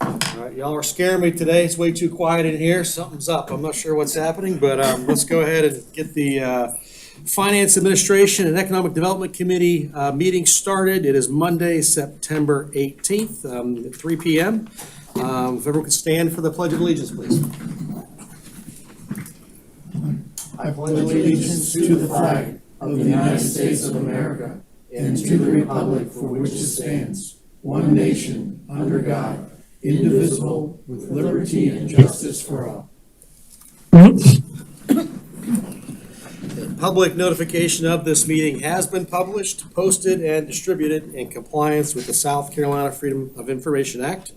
All right, y'all are scaring me today. It's way too quiet in here. Something's up. I'm not sure what's happening, but let's go ahead and get the Finance Administration and Economic Development Committee meeting started. It is Monday, September 18th at 3 p.m. If everyone could stand for the Pledge of Allegiance, please. I pledge allegiance to the flag of the United States of America and to the republic for which it stands, one nation, under God, indivisible, with liberty and justice for all. Public notification of this meeting has been published, posted, and distributed in compliance with the South Carolina Freedom of Information Act.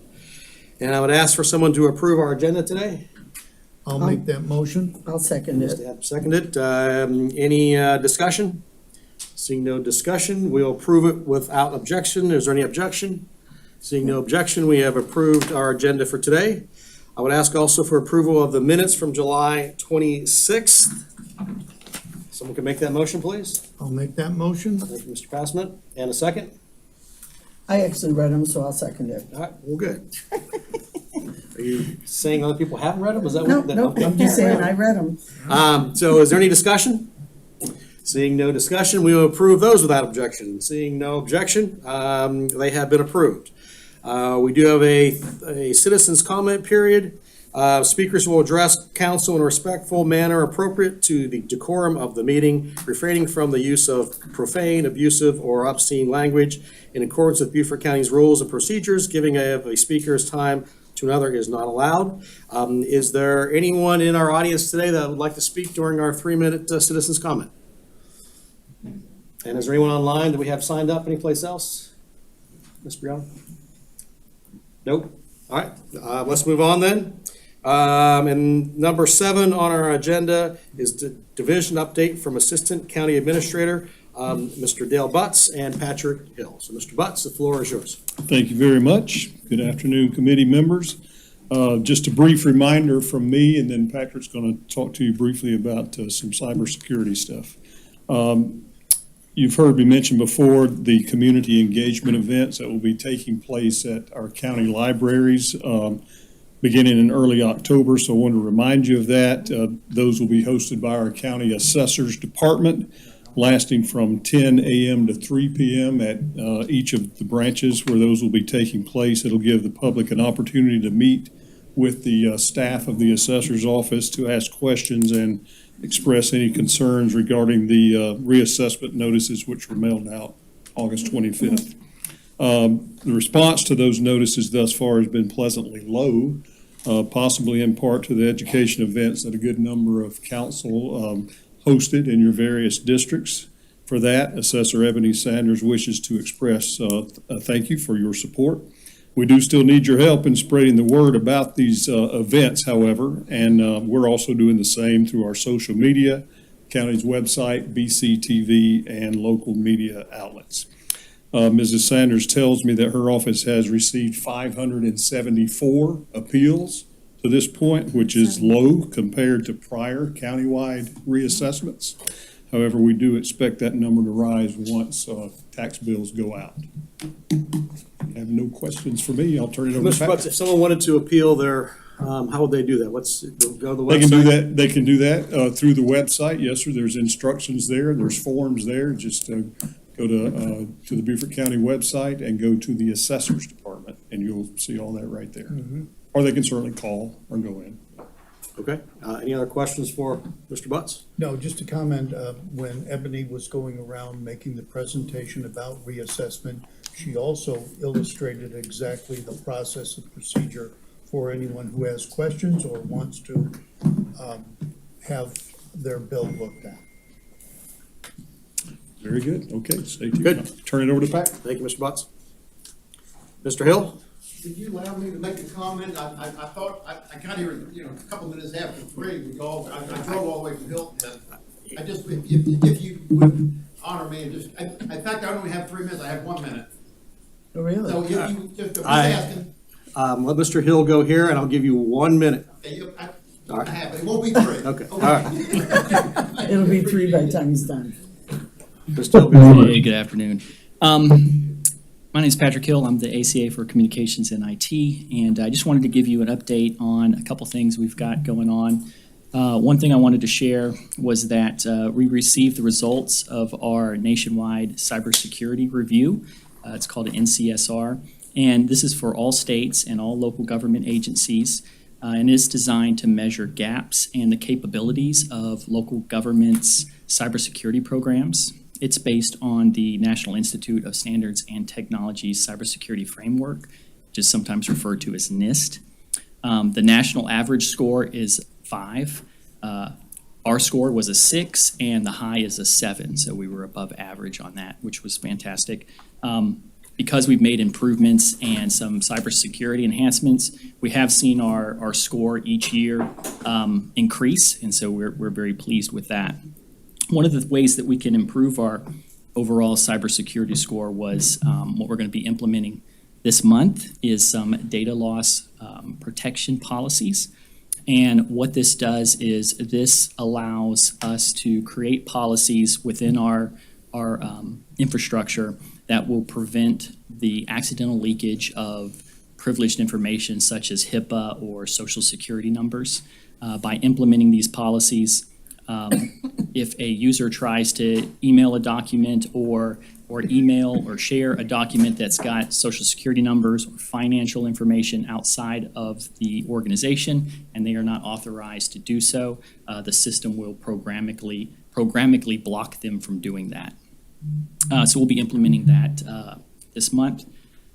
And I would ask for someone to approve our agenda today. I'll make that motion. I'll second it. Seconded. Any discussion? Seeing no discussion, we'll approve it without objection. Is there any objection? Seeing no objection, we have approved our agenda for today. I would ask also for approval of the minutes from July 26th. Someone can make that motion, please. I'll make that motion. Thank you, Mr. Passman. And a second? I actually read them, so I'll second it. All right, well, good. Are you saying other people haven't read them? Is that No, what? no, okay. I'm just saying I read them. So is there any discussion? Seeing no discussion, we will approve those without objection. Seeing no objection, they have been approved. We do have a citizens' comment period. Speakers will address council in a respectful manner appropriate to the decorum of the meeting, refraining from the use of profane, abusive, or obscene language in accordance with Beaufort County's rules and procedures. Giving a speaker's time to another is not allowed. Is there anyone in our audience today that would like to speak during our 3-minute citizens' comment? And is there anyone online that we have signed up anyplace else? Ms. Brianna? Nope. All right, let's move on then. And number 7 on our agenda is the division update from Assistant County Administrator, Mr. Dale Butts and Patrick Hill. So Mr. Butts, the floor is yours. Thank you very much. Good afternoon, committee members. Just a brief reminder from me, and then Patrick's going to talk to you briefly about some cybersecurity stuff. You've heard me mention before the community engagement events that will be taking place at our county libraries beginning in early October, so I want to remind you of that. Those will be hosted by our county assessors department, lasting from 10 a.m. to 3 p.m. at each of the branches where those will be taking place. It'll give the public an opportunity to meet with the staff of the assessor's office to ask questions and express any concerns regarding the reassessment notices which were mailed out August 25th. The response to those notices thus far has been pleasantly low, possibly in part to the education events that a good number of council hosted in your various districts. For that, Assessor Ebony Sanders wishes to express a thank you for your support. We do still need your help in spreading the word about these events, however, and we're also doing the same through our social media, county's website, BCTV, and local media outlets. Mrs. Sanders tells me that her office has received 574 appeals to this point, which is low compared to prior countywide reassessments. However, we do expect that number to rise once tax bills go out. I have no questions for me. I'll turn it over to Mr. Pat. Butts, if someone wanted to appeal their, how would they do that? Go to the website? They can do that. They can do that through the website. Yes, sir. There's instructions there. There's forms there. Just go to the Beaufort County website and go to the assessors department, and you'll see all that right there. Or they can certainly call or go in. Okay. Any other questions for Mr. Butts? No, just to comment, when Ebony was going around making the presentation about reassessment, she also illustrated exactly the process and procedure for anyone who has questions or wants to have their bill looked at. Very good. Okay, stay tuned. Good. Turn it over to Pat. Thank you, Mr. Butts. Mr. Hill? Did you allow me to make a comment? I thought, I got here, a couple minutes after 3, I drove all the way from Hilton. I just, if you would honor me and just, in fact, I only have 3 minutes, I have 1 minute. Oh, really? So if you just, I- asking, Let Mr. Hill go here, and I'll give you 1 minute. I have, it won't be 3. Okay, all right. It'll be 3 by the time he's done. Mr. Hill, go ahead. Hey, good afternoon. My name is Patrick Hill. I'm the ACA for Communications and IT, and I just wanted to give you an update on a couple things we've got going on. One thing I wanted to share was that we received the results of our nationwide cybersecurity review. It's called an NCSR, and this is for all states and all local government agencies, and it's designed to measure gaps and the capabilities of local governments' cybersecurity programs. It's based on the National Institute of Standards and Technology's cybersecurity framework, which is sometimes referred to as NIST. The national average score is 5. Our score was a 6, and the high is a 7, so we were above average on that, which was fantastic. Because we've made improvements and some cybersecurity enhancements, we have seen our score each year increase, and so we're very pleased with that. One of the ways that we can improve our overall cybersecurity score was what we're going to be implementing this month is some data loss protection policies. And what this does is this allows us to create policies within our infrastructure that will prevent the accidental leakage of privileged information such as HIPAA or social security numbers. By implementing these policies, if a user tries to email a document or email or share a document that's got social security numbers or financial information outside of the organization and they are not authorized to do so, the system will programmatically block them from doing that. So we'll be implementing that this month.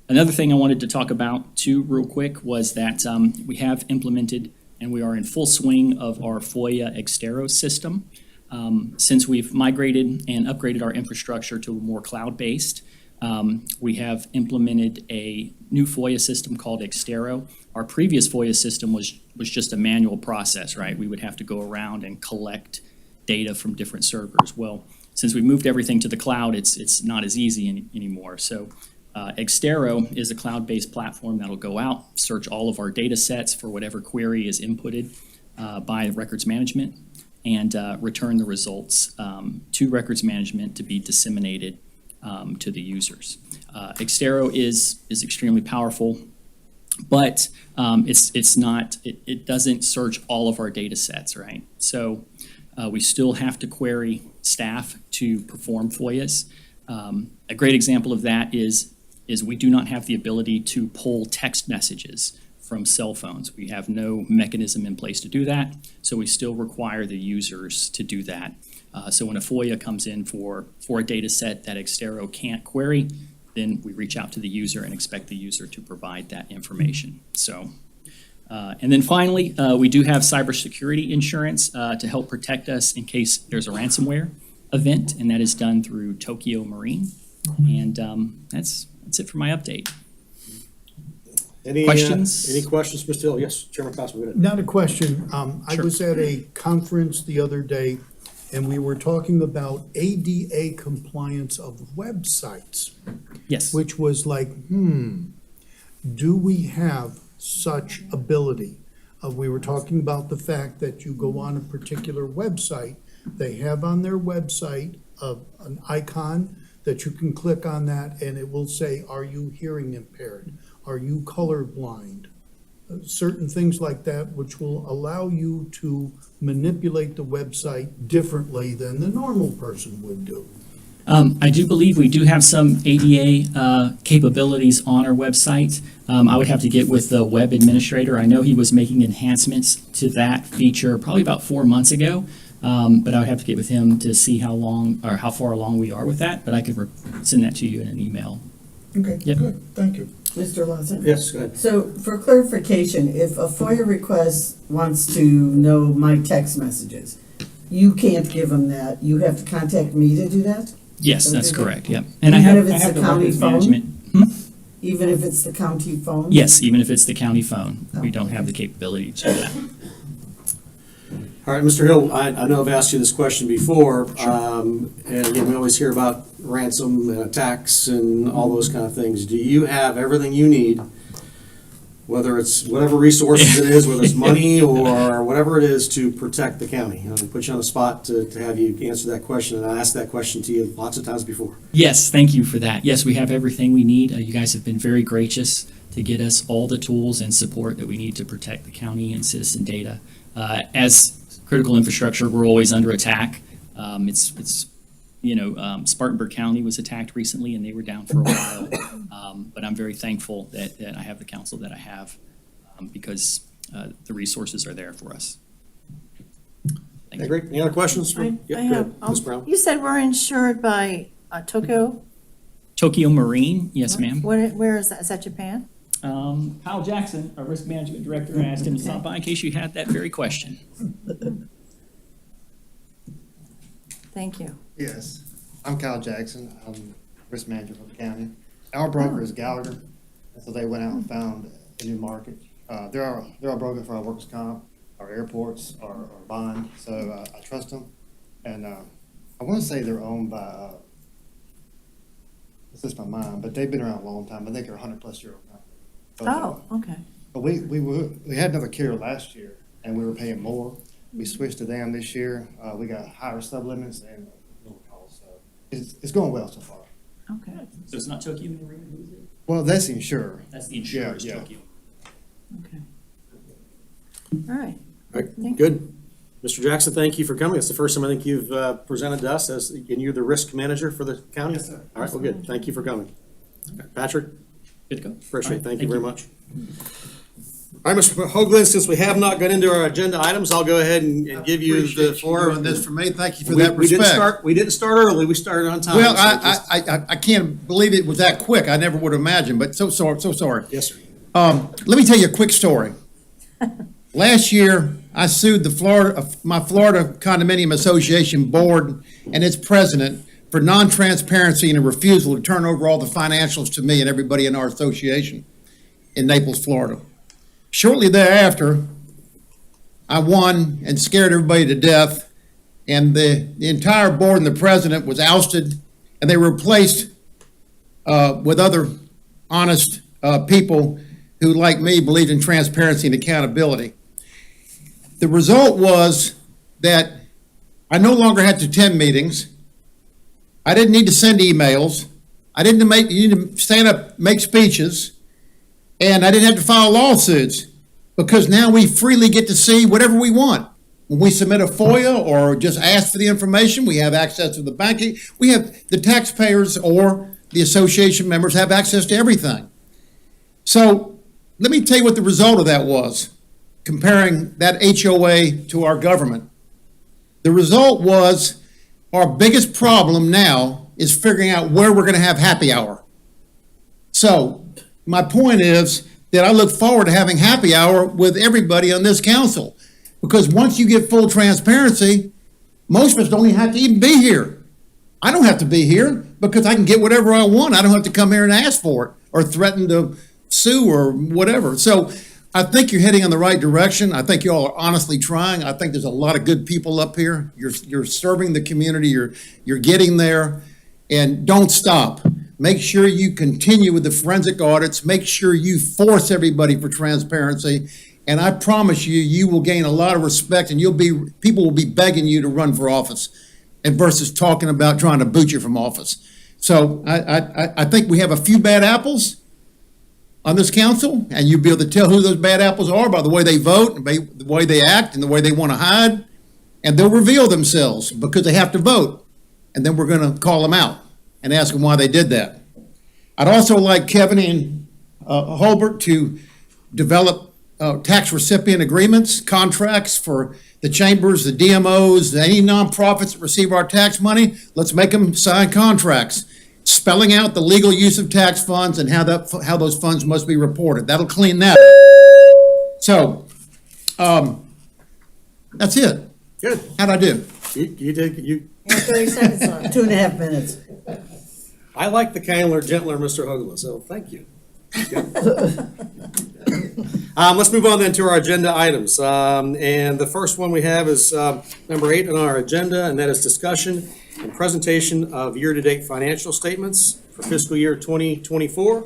Another thing I wanted to talk about too real quick was that we have implemented and we are in full swing of our FOIA Extero system. Since we've migrated and upgraded our infrastructure to more cloud-based, we have implemented a new FOIA system called Extero. Our previous FOIA system was just a manual process, right? We would have to go around and collect data from different servers. Well, since we moved everything to the cloud, it's not as easy anymore. So Extero is a cloud-based platform that'll go out, search all of our data sets for whatever query is inputted by records management, and return the results to records management to be disseminated to the users. Extero is extremely powerful, but it doesn't search all of our data sets, right? So we still have to query staff to perform FOIAs. A great example of that is we do not have the ability to pull text messages from cell phones. We have no mechanism in place to do that, so we still require the users to do that. So when a FOIA comes in for a data set that Extero can't query, then we reach out to the user and expect the user to provide that information. So, and then finally, we do have cybersecurity insurance to help protect us in case there's a ransomware event, and that is done through Tokyo Marine. And that's it for my update. Any Questions? Any questions, Mr. Hill? Yes, Chairman Costa, go ahead. Not a question. I Sure. was at a conference the other day, and we were talking about ADA compliance of websites, Yes. which was like, do we have such ability? We were talking about the fact that you go on a particular website, they have on their website an icon that you can click on that, and it will say, are you hearing impaired? Are you colorblind? Certain things like that, which will allow you to manipulate the website differently than the normal person would do. I do believe we do have some ADA capabilities on our website. I would have to get with the web administrator. I know he was making enhancements to that feature probably about 4 months ago, but I would have to get with him to see how far along we are with that. But I could send that to you in an email. Okay, Yep. good, thank you. Mr. Lawson? Yes, go ahead. So for clarification, if a FOIA request wants to know my text messages, you can't give them that. You have to contact me to do that? Yes, that's Okay. correct. Yep. And I Even have, if I it's have the the county records phone? management. Even if it's the county phone? Yes, even if it's the county phone, we don't have the capability to do that. All right, Mr. Hill, I know I've asked you this question before. And again, we always hear about ransom and attacks and all those kind of things. Do you have everything you need whether it's whatever resources it is, whether it's money or whatever it is, to protect the county. We put you on the spot to have you answer that question, and I asked that question to you lots of times before. Yes, thank you for that. Yes, we have everything we need. You guys have been very gracious to get us all the tools and support that we need to protect the county and citizen data. As critical infrastructure, we're always under attack. Spartanburg County was attacked recently and they were down for a while. But I'm very thankful that I have the council that I have because the resources are there for us. Thank you. Great. Any other questions? I Yeah, go have, ahead, Ms. Brown. you said we're insured by Tokyo? Tokyo Marine, yes, ma'am. Where is that? Is that Japan? Kyle Jackson, our risk management director, I asked him to stop by in case you had that very question. Thank you. Yes, I'm Kyle Jackson. I'm risk manager for the county. Our broker is Gallagher, and so they went out and found a new market. They're our broker for our workers' comp, our airports, our bond, so I trust them. And I want to say they're owned by, it's just my mind, but they've been around a long time. I think they're a 100-plus-year-old company. But, Oh, okay. But we had another carrier last year, and we were paying more. We switched to them this year. We got higher sublimits and lower costs, so it's going well so far. Okay. So it's not Tokyo Marine, who is it? Well, that's the insurer. That's the insurer, is Yeah, yeah. Tokyo. Okay. All right. All right, Thank good. Mr. Jackson, thank you for coming. It's the first time I think you've presented to us and you're the risk manager for the county? Yes, sir. All right, well, good. Thank you for coming. Okay, Patrick, Good to go. appreciate it. All right, Thank you very much. All right, Mr. Hoagland, since we have not got into our agenda items, I'll go ahead and give you the Appreciate you floor. doing this for me. Thank you for We that we didn't respect. start early. We started on time. Well, so just- I can't believe it was that quick. I never would have imagined, but so sorry. Yes, sir. Let me tell you a quick story. Last year, I sued my Florida Condominium Association board and its president for non-transparency and a refusal to turn over all the financials to me and everybody in our association in Naples, Florida. Shortly thereafter, I won and scared everybody to death, and the entire board and the president was ousted, and they were replaced with other honest people who, like me, believed in transparency and accountability. The result was that I no longer had to attend meetings. I didn't need to send emails. I didn't need to stand up, make speeches, and I didn't have to file lawsuits because now we freely get to see whatever we want. When we submit a FOIA or just ask for the information, we have access to the banking. We have the taxpayers or the association members have access to everything. So let me tell you what the result of that was, comparing that HOA to our government. The result was our biggest problem now is figuring out where we're going to have happy hour. So my point is that I look forward to having happy hour with everybody on this council, because once you get full transparency, most of us don't even have to even be here. I don't have to be here because I can get whatever I want. I don't have to come here and ask for it or threaten to sue or whatever. So I think you're heading in the right direction. I think you all are honestly trying. I think there's a lot of good people up here. You're serving the community. You're getting there, and don't stop. Make sure you continue with the forensic audits. Make sure you force everybody for transparency. And I promise you, you will gain a lot of respect, and people will be begging you to run for office, and versus talking about trying to boot you from office. So I think we have a few bad apples on this council, and you'll be able to tell who those bad apples are by the way they vote, and the way they act, and the way they want to hide. And they'll reveal themselves because they have to vote. And then we're going to call them out and ask them why they did that. I'd also like Kevin and Holbert to develop tax recipient agreements, contracts for the chambers, the DMOs, any nonprofits that receive our tax money. Let's make them sign contracts, spelling out the legal use of tax funds and how those funds must be reported. That'll clean that. So, that's it. Good. How'd I do? You did, You have 30 seconds left. 2.5 minutes. I like the kindler, gentler Mr. Hoagland, so thank you. Let's move on then to our agenda items. And the first one we have is number 8 on our agenda, and that is discussion and presentation of year-to-date financial statements for fiscal year 2024.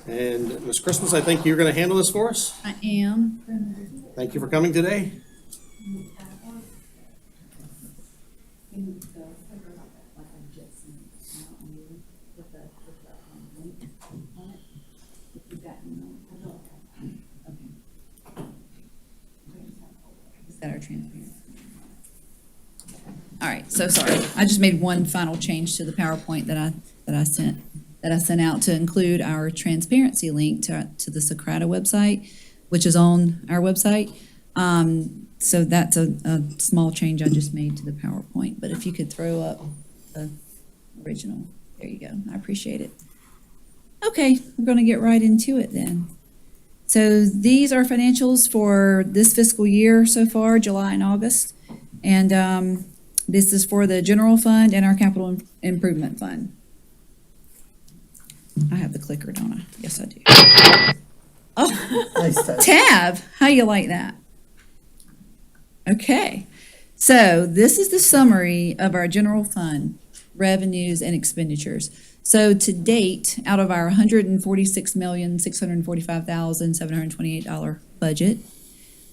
And Ms. Christmas, I think you're going to handle this for us. I am. Thank you for coming today. Is that our transparency? All right, so sorry. I just made one final change to the PowerPoint that I sent out to include our transparency link to the Socrata website, which is on our website. So that's a small change I just made to the PowerPoint, but if you could throw up the original, there you go. I appreciate it. Okay, we're gonna get right into it then. So these are financials for this fiscal year so far, July and August. And this is for the general fund and our capital improvement fund. I have the clicker, don't I? Yes, I do. Oh, Nice touch. tab, how you like that? Okay, so this is the summary of our general fund revenues and expenditures. So to date, out of our $146,645,728 budget,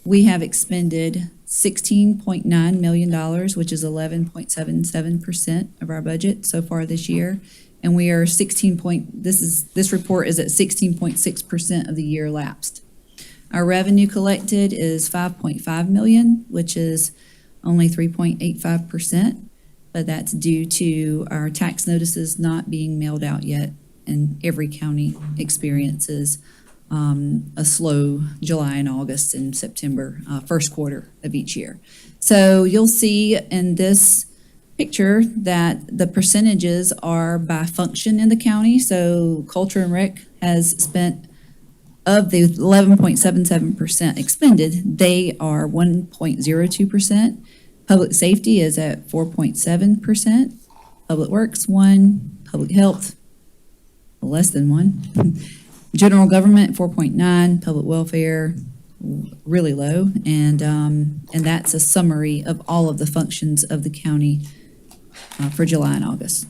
we have expended $16.9 million, which is 11.77% of our budget so far this year. And we are this report is at 16.6% of the year lapsed. Our revenue collected is $5.5 million, which is only 3.85%, but that's due to our tax notices not being mailed out yet, and every county experiences a slow July and August and September, first quarter of each year. So you'll see in this picture that the percentages are by function in the county. So Culture and Rec has spent, of the 11.77% expended, they are 1.02%. Public safety is at 4.7%. Public Works, 1. Public health, less than 1. General government, 4.9. Public welfare, really low. And that's a summary of all of the functions of the county for July and August.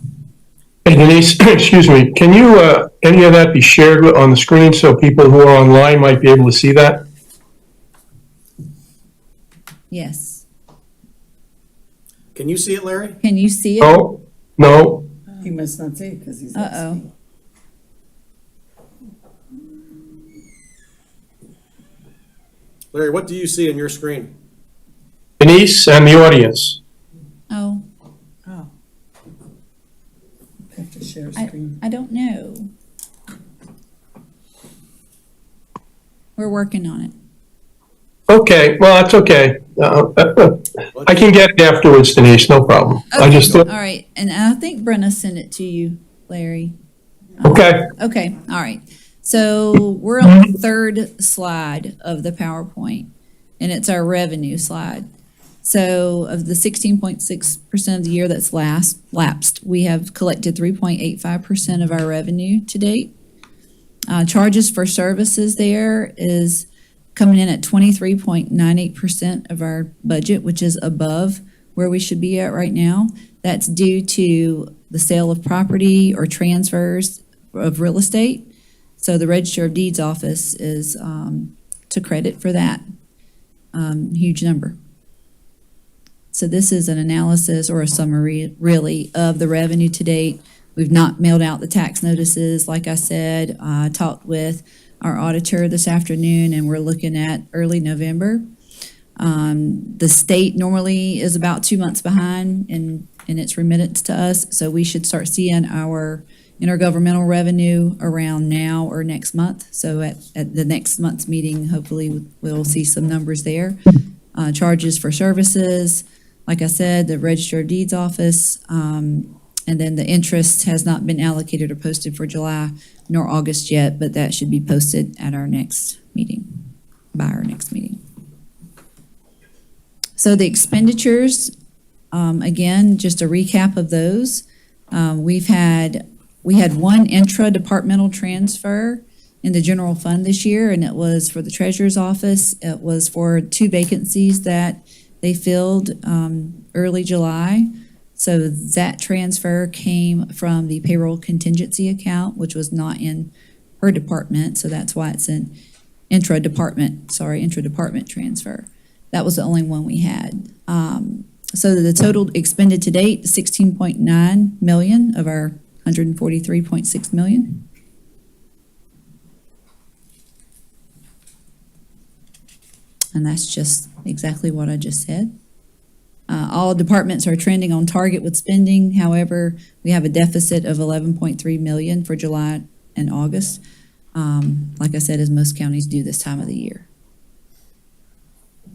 Hey Denise, excuse me, can you, any of that be shared on the screen so people who are online might be able to see that? Yes. Can you see it, Larry? Can you see it? No, no, He must not see it because he's. Uh-oh. Larry, what do you see on your screen? Denise and the audience. Oh, Oh. Have to share I screen. don't know. We're working on it. Okay, well, that's okay. I can get it afterwards, Denise, no problem. I just, All right, and I think Brenna sent it to you, Larry. okay, Okay, all right. So we're on the third slide of the PowerPoint, and it's our revenue slide. So of the 16.6% of the year that's lapsed, we have collected 3.85% of our revenue to date. Charges for services there is coming in at 23.98% of our budget, which is above where we should be at right now. That's due to the sale of property or transfers of real estate. So the Register of Deeds office is to credit for that huge number. So this is an analysis or a summary, really, of the revenue to date. We've not mailed out the tax notices, like I said. I talked with our auditor this afternoon, and we're looking at early November. The state normally is about 2 months behind in its remittance to us, so we should start seeing our intergovernmental revenue around now or next month. So at the next month's meeting, hopefully we'll see some numbers there. Charges for services, like I said, the Register of Deeds office, and then the interest has not been allocated or posted for July nor August yet, but that should be posted at our next meeting, by our next meeting. So the expenditures, again, just a recap of those. We had one intra-departmental transfer in the general fund this year, and it was for the treasurer's office. It was for 2 vacancies that they filled early July. So that transfer came from the payroll contingency account, which was not in per department, so that's why it's an intra-department transfer. That was the only one we had. So the total expended to date, 16.9 million of our 143.6 million. And that's just exactly what I just said. All departments are trending on target with spending. However, we have a deficit of 11.3 million for July and August. Like I said, as most counties do this time of the year.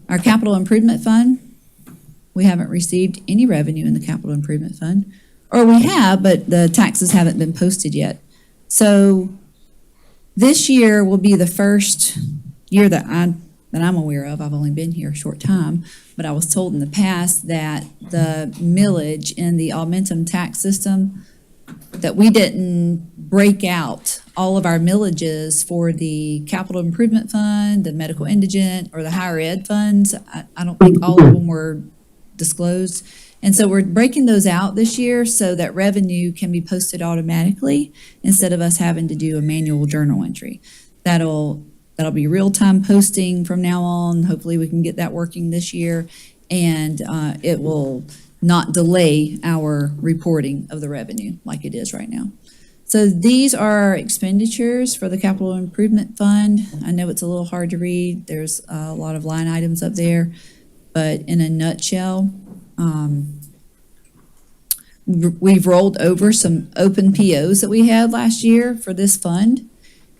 Our capital improvement fund, we haven't received any revenue in the capital improvement fund. Or we have, but the taxes haven't been posted yet. So this year will be the first year that I'm aware of. I've only been here a short time, but I was told in the past that the millage in the Augmentum tax system, that we didn't break out all of our millages for the capital improvement fund, the medical indigent, or the higher ed funds. I don't think all of them were disclosed. And so we're breaking those out this year so that revenue can be posted automatically instead of us having to do a manual journal entry. That'll be real-time posting from now on. Hopefully we can get that working this year, and it will not delay our reporting of the revenue like it is right now. So these are our expenditures for the capital improvement fund. I know it's a little hard to read. There's a lot of line items up there, but in a nutshell, we've rolled over some open POs that we had last year for this fund.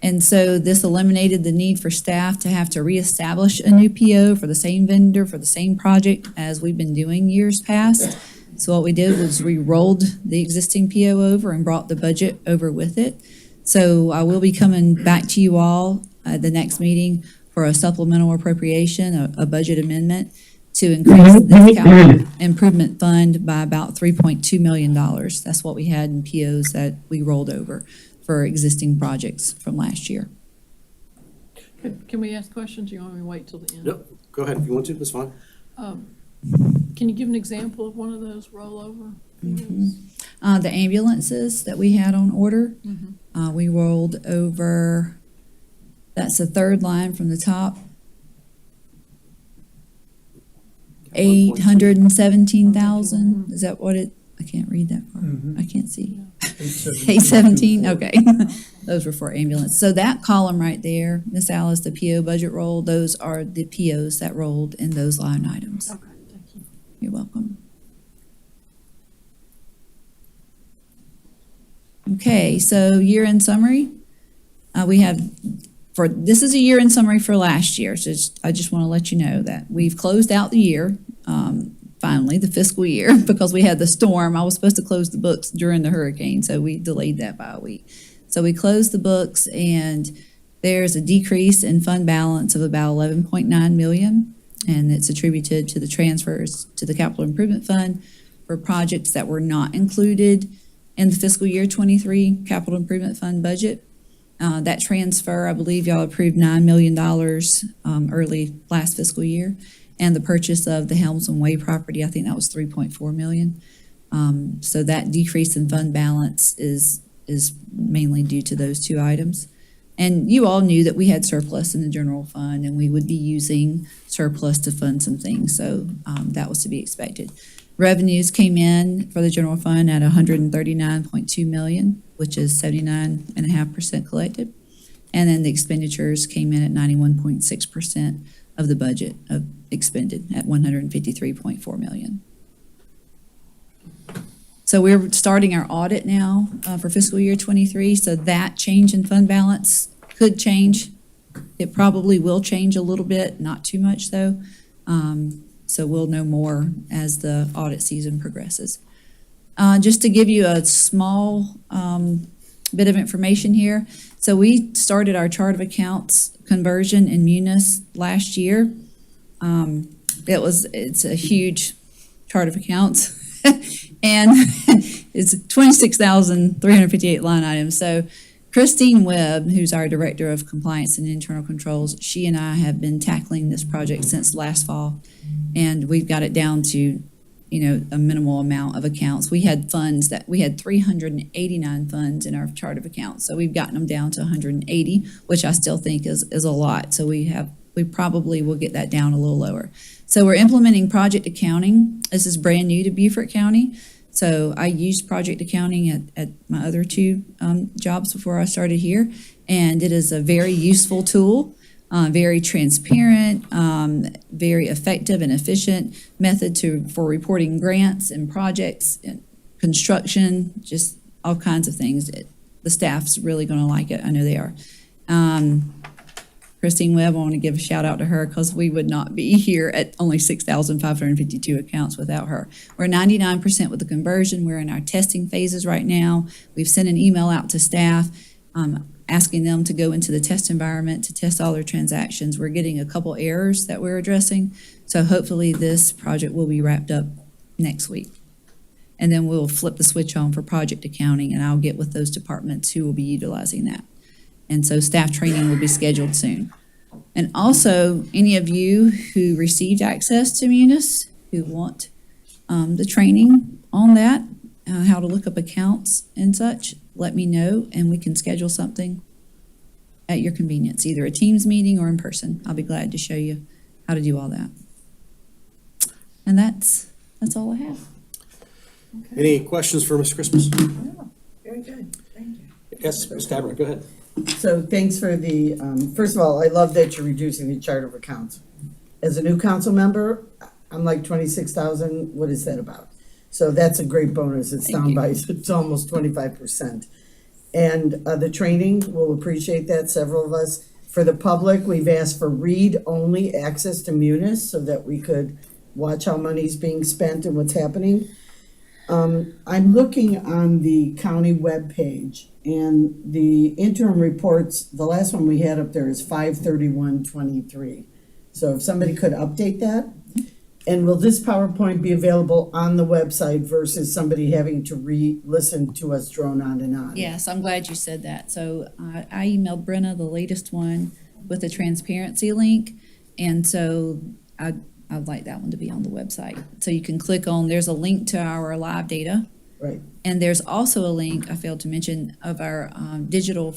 And so this eliminated the need for staff to have to reestablish a new PO for the same vendor, for the same project as we've been doing years past. So what we did was we rolled the existing PO over and brought the budget over with it. So I will be coming back to you all at the next meeting for a supplemental appropriation, a budget amendment to increase this capital improvement fund by about $3.2 million. That's what we had in POs that we rolled over for existing projects from last year. Can we ask questions? You want me to wait till the end? Yep, go ahead if you want to, that's fine. Can you give an example of one of those rollover? The ambulances that we had on order, we rolled over, that's the third line from the top, 817,000. Is that what it, I can't read that far. I can't see. 817, okay. Those were for ambulance. So that column right there, Miss Alice, the PO budget roll, those are the POs that rolled in those line items. Okay, thank you. You're welcome. Okay, so year-end summary. We have, this is a year-end summary for last year, so I just want to let you know that we've closed out the year, finally, the fiscal year, because we had the storm. I was supposed to close the books during the hurricane, so we delayed that by a week. So we closed the books, and there's a decrease in fund balance of about 11.9 million, and it's attributed to the transfers to the capital improvement fund for projects that were not included in the fiscal year 23 capital improvement fund budget. That transfer, I believe y'all approved $9 million early last fiscal year. And the purchase of the Helms and Way property, I think that was 3.4 million. So that decrease in fund balance is mainly due to those two items. And you all knew that we had surplus in the general fund and we would be using surplus to fund some things. So that was to be expected. Revenues came in for the general fund at 139.2 million, which is 79.5% collected. And then the expenditures came in at 91.6% of the budget of expended at 153.4 million. So we're starting our audit now for fiscal year 23. So that change in fund balance could change. It probably will change a little bit, not too much though. So we'll know more as the audit season progresses. Just to give you a small bit of information here. So we started our chart of accounts conversion in Munis last year. It's a huge chart of accounts and it's 26,358 line items. So Christine Webb, who's our Director of Compliance and Internal Controls, she and I have been tackling this project since last fall, and we've got it down to a minimal amount of accounts. We had 389 funds in our chart of accounts. So we've gotten them down to 180, which I still think is a lot. So we probably will get that down a little lower. So we're implementing project accounting. This is brand new to Beaufort County. So I used project accounting at my other two jobs before I started here. And it is a very useful tool. Very transparent, very effective and efficient method for reporting grants and projects and construction, just all kinds of things. The staff's really going to like it. I know they are. Christine Webb, I want to give a shout out to her because we would not be here at only 6,552 accounts without her. We're 99% with the conversion. We're in our testing phases right now. We've sent an email out to staff asking them to go into the test environment to test all their transactions. We're getting a couple errors that we're addressing. So hopefully this project will be wrapped up next week. And then we'll flip the switch on for project accounting, and I'll get with those departments who will be utilizing that. And so staff training will be scheduled soon. And also, any of you who received access to Munis, who want the training on that, how to look up accounts and such, let me know, and we can schedule something at your convenience, either a Teams meeting or in person. I'll be glad to show you how to do all that. And that's all I have. Any questions for Ms. Christmas? Oh, very good, thank you. Yes, Ms. Cadron, go ahead. So thanks for the, first of all, I love that you're reducing the chart of accounts. As a new council member, I'm like 26,000, what is that about? So that's a great bonus. It's down by, it's almost 25%. And the training, we'll appreciate that, several of us. For the public, we've asked for read-only access to Munis so that we could watch how money's being spent and what's happening. I'm looking on the county webpage, and the interim reports, the last one we had up there is 5/31/23. So if somebody could update that. And will this PowerPoint be available on the website versus somebody having to listen to us drone on and on? Yes, I'm glad you said that. So I emailed Brenna the latest one with a transparency link. And so I'd like that one to be on the website. So you can click on, there's a link to our live data. Right. And there's also a link, I failed to mention, of our digital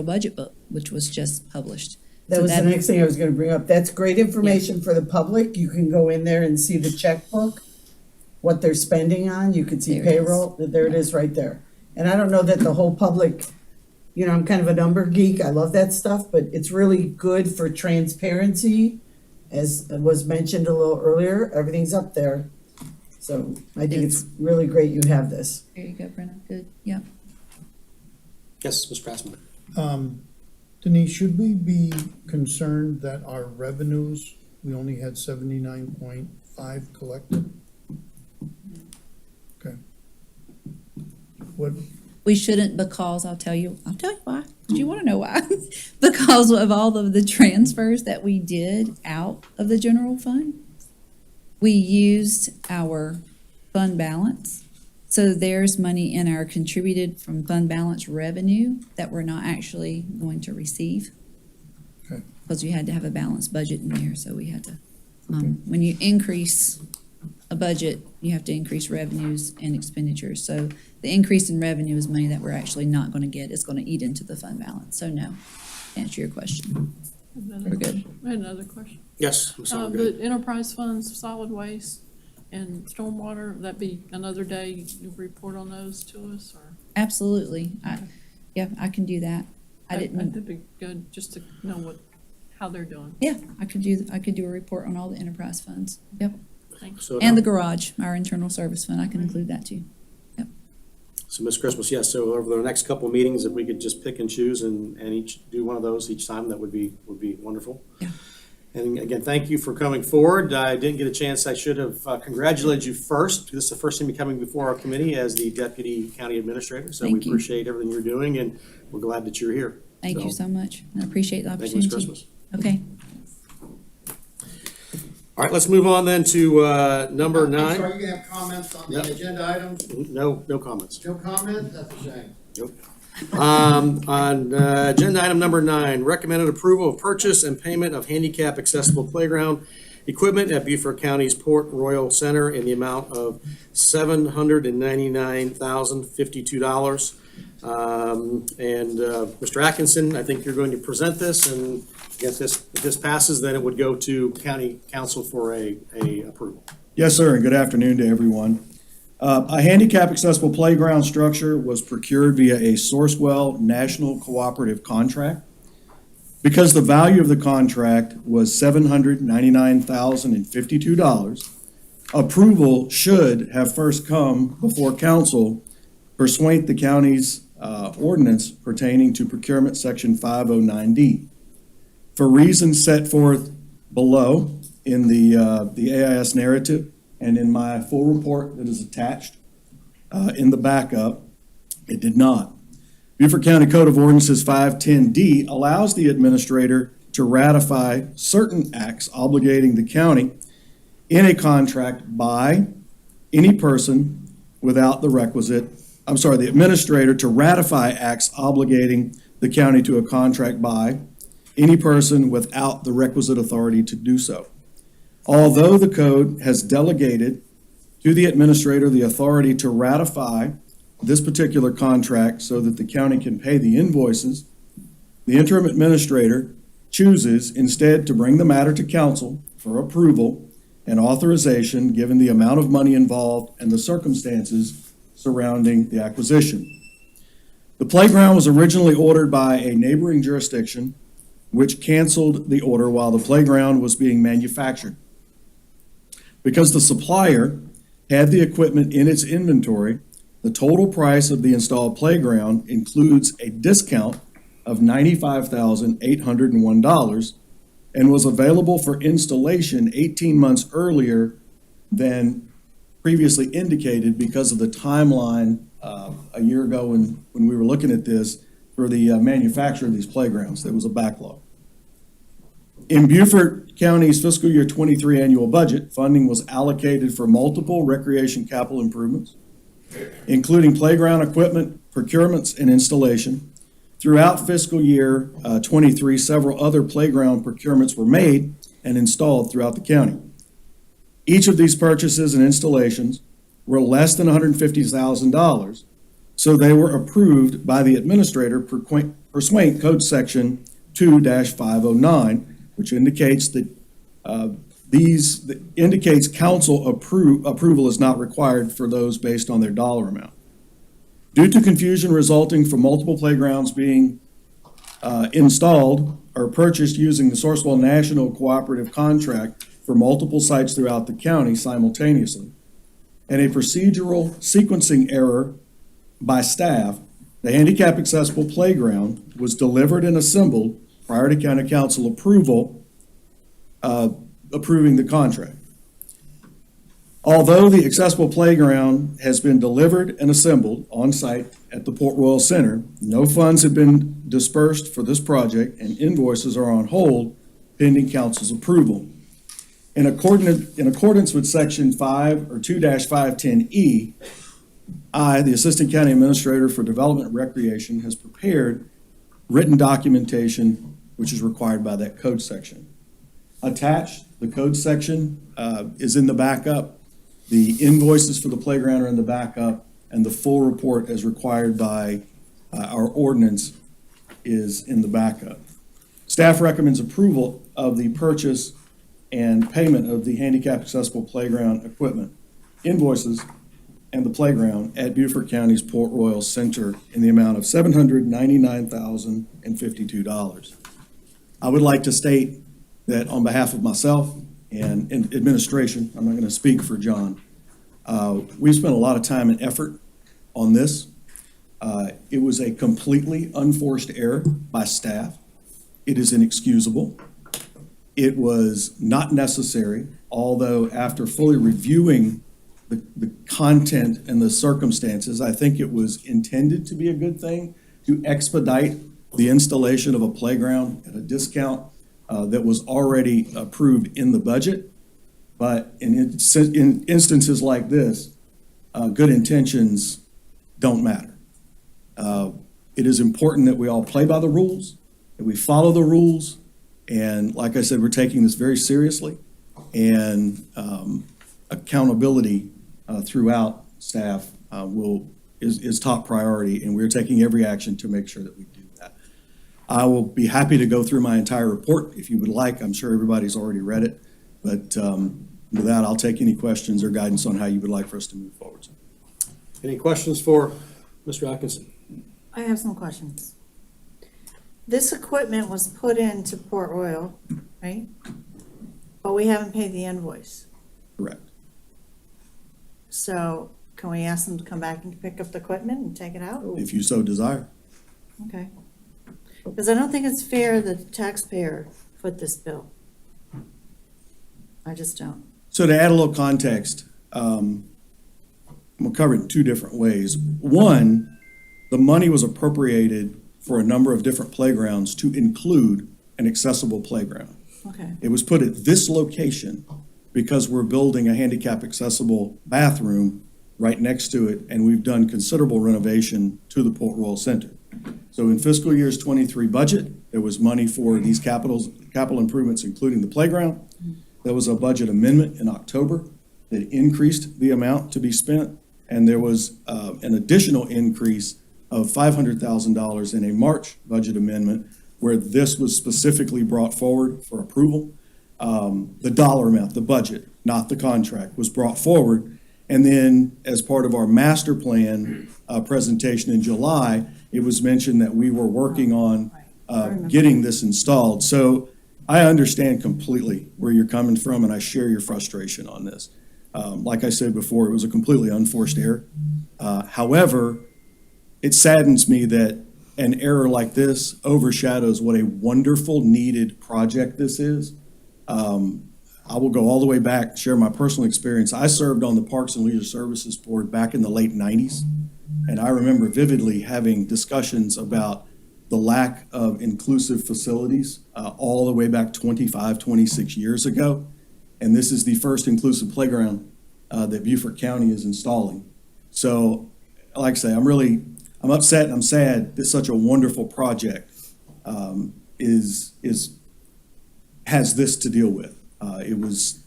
budget book, which was just published. That was the next thing I was gonna bring up. That's great information for the public. You can go in there and see the checkbook, what they're spending on. You can see There it is. payroll. There it is right there. And I don't know that the whole public, I'm kind of a number geek. I love that stuff, but it's really good for transparency. As was mentioned a little earlier, everything's up there. So I think it's really great you have this. There you go, Brenna. Good, yeah. Yes, Mr. Passman. Denise, should we be concerned that our revenues, we only had 79.5 collected? Okay. What, We shouldn't, because I'll tell you why. Do you want to know why? Because of all of the transfers that we did out of the general fund. We used our fund balance. So there's money in our contributed from fund balance revenue that we're not actually going to receive. Okay. Because you had to have a balanced budget in there, so we had to, when you increase a budget, you have to increase revenues and expenditures. So the increase in revenue is money that we're actually not going to get. It's going to eat into the fund balance. So no, to answer your question. We're good. I had another question. Yes, Ms. Sullivan, go ahead. The enterprise funds, solid waste and stormwater, that be another day you report on those to us, or? Absolutely. I can do that. That'd be good, just to know how they're doing. Yeah, I could do a report on all the enterprise funds. Yep. Thanks. So And now- the garage, our internal service fund, I can include that too. So, Ms. Christmas, yes, so over the next couple of meetings, if we could just pick and choose and each do one of those each time, that would be wonderful. Yeah. And again, thank you for coming forward. I didn't get a chance, I should have congratulated you first. This is the first time you're coming before our committee as the Deputy County Administrator. So we Thank you. appreciate everything you're doing, and we're glad that you're here. Thank you so much. I appreciate the Thank you, Ms. opportunity. Christmas. Okay. All right, let's move on then to number I'm 9. sorry, you gonna have comments on the Yep. agenda items? No comments. No comments? That's a shame. On agenda item number 9, recommended approval of purchase and payment of handicap accessible playground equipment at Beaufort County's Port Royal Center in the amount of $799,052. Mr. Atkinson, I think you're going to present this, and I guess if this passes, then it would go to county council for a approval. Yes, sir, and good afternoon to everyone. A handicap accessible playground structure was procured via a Sourcewell National Cooperative contract. Because the value of the contract was $799,052, approval should have first come before council pursuant the county's ordinance pertaining to procurement section 509D. For reasons set forth below in the AIS narrative and in my full report that is attached in the backup, it did not. Beaufort County Code of Ordinances 510D allows the administrator to ratify certain acts obligating the county in a contract by any person without the requisite, the administrator to ratify acts obligating the county to a contract by any person without the requisite authority to do so. Although the code has delegated to the administrator the authority to ratify this particular contract so that the county can pay the invoices, the interim administrator chooses instead to bring the matter to council for approval and authorization given the amount of money involved and the circumstances surrounding the acquisition. The playground was originally ordered by a neighboring jurisdiction which canceled the order while the playground was being manufactured. Because the supplier had the equipment in its inventory, the total price of the installed playground includes a discount of $95,801 and was available for installation 18 months earlier than previously indicated because of the timeline a year ago when we were looking at this for the manufacture of these playgrounds. There was a backlog. In Beaufort County's fiscal year 23 annual budget, funding was allocated for multiple recreation capital improvements, including playground equipment, procurements, and installation. Throughout fiscal year 23, several other playground procurements were made and installed throughout the county. Each of these purchases and installations were less than $150,000, so they were approved by the administrator pursuant Code Section 2-509, which indicates that indicates council approval is not required for those based on their dollar amount. Due to confusion resulting from multiple playgrounds being installed or purchased using the Sourcewell National Cooperative contract for multiple sites throughout the county simultaneously, and a procedural sequencing error by staff, the handicap accessible playground was delivered and assembled prior to county council approval, approving the contract. Although the accessible playground has been delivered and assembled on site at the Port Royal Center, no funds have been dispersed for this project and invoices are on hold pending council's approval. In accordance with Section 2-510E, I, the Assistant County Administrator for Development and Recreation, has prepared written documentation which is required by that code section. Attached, the code section is in the backup. The invoices for the playground are in the backup, and the full report as required by our ordinance is in the backup. Staff recommends approval of the purchase and payment of the handicap accessible playground equipment, invoices, and the playground at Beaufort County's Port Royal Center in the amount of $799,052. I would like to state that on behalf of myself and administration, I'm not going to speak for John, we've spent a lot of time and effort on this. It was a completely unforced error by staff. It is inexcusable. It was not necessary, although after fully reviewing the content and the circumstances, I think it was intended to be a good thing to expedite the installation of a playground at a discount that was already approved in the budget. But in instances like this, good intentions don't matter. It is important that we all play by the rules, that we follow the rules. And like I said, we're taking this very seriously. and accountability throughout staff is top priority, and we're taking every action to make sure that we do that. I will be happy to go through my entire report if you would like. I'm sure everybody's already read it, but with that, I'll take any questions or guidance on how you would like for us to move forward. Any questions for Mr. Atkinson? I have some questions. This equipment was put into Port Royal, right? But we haven't paid the invoice. Correct. So can we ask them to come back and pick up the equipment and take it out? If you so desire. Okay. Because I don't think it's fair that the taxpayer foot this bill. I just don't. So to add a little context, I'm gonna cover it in two different ways. One, the money was appropriated for a number of different playgrounds to include an accessible playground. Okay. It was put at this location because we're building a handicap accessible bathroom right next to it, and we've done considerable renovation to the Port Royal Center. So in fiscal year's 23 budget, there was money for these capital improvements, including the playground. There was a budget amendment in October that increased the amount to be spent, and there was an additional increase of $500,000 in a March budget amendment where this was specifically brought forward for approval. The dollar amount, the budget, not the contract, was brought forward. And then as part of our master plan presentation in July, it was mentioned that we were working on getting this installed. So I understand completely where you're coming from, and I share your frustration on this. Like I said before, it was a completely unforced error. However, it saddens me that an error like this overshadows what a wonderful, needed project this is. I will go all the way back, share my personal experience. I served on the Parks and Leisure Services Board back in the late 90s, and I remember vividly having discussions about the lack of inclusive facilities all the way back 25, 26 years ago. And this is the first inclusive playground that Beaufort County is installing. So, like I say, I'm upset and I'm sad that such a wonderful project has this to deal with. It was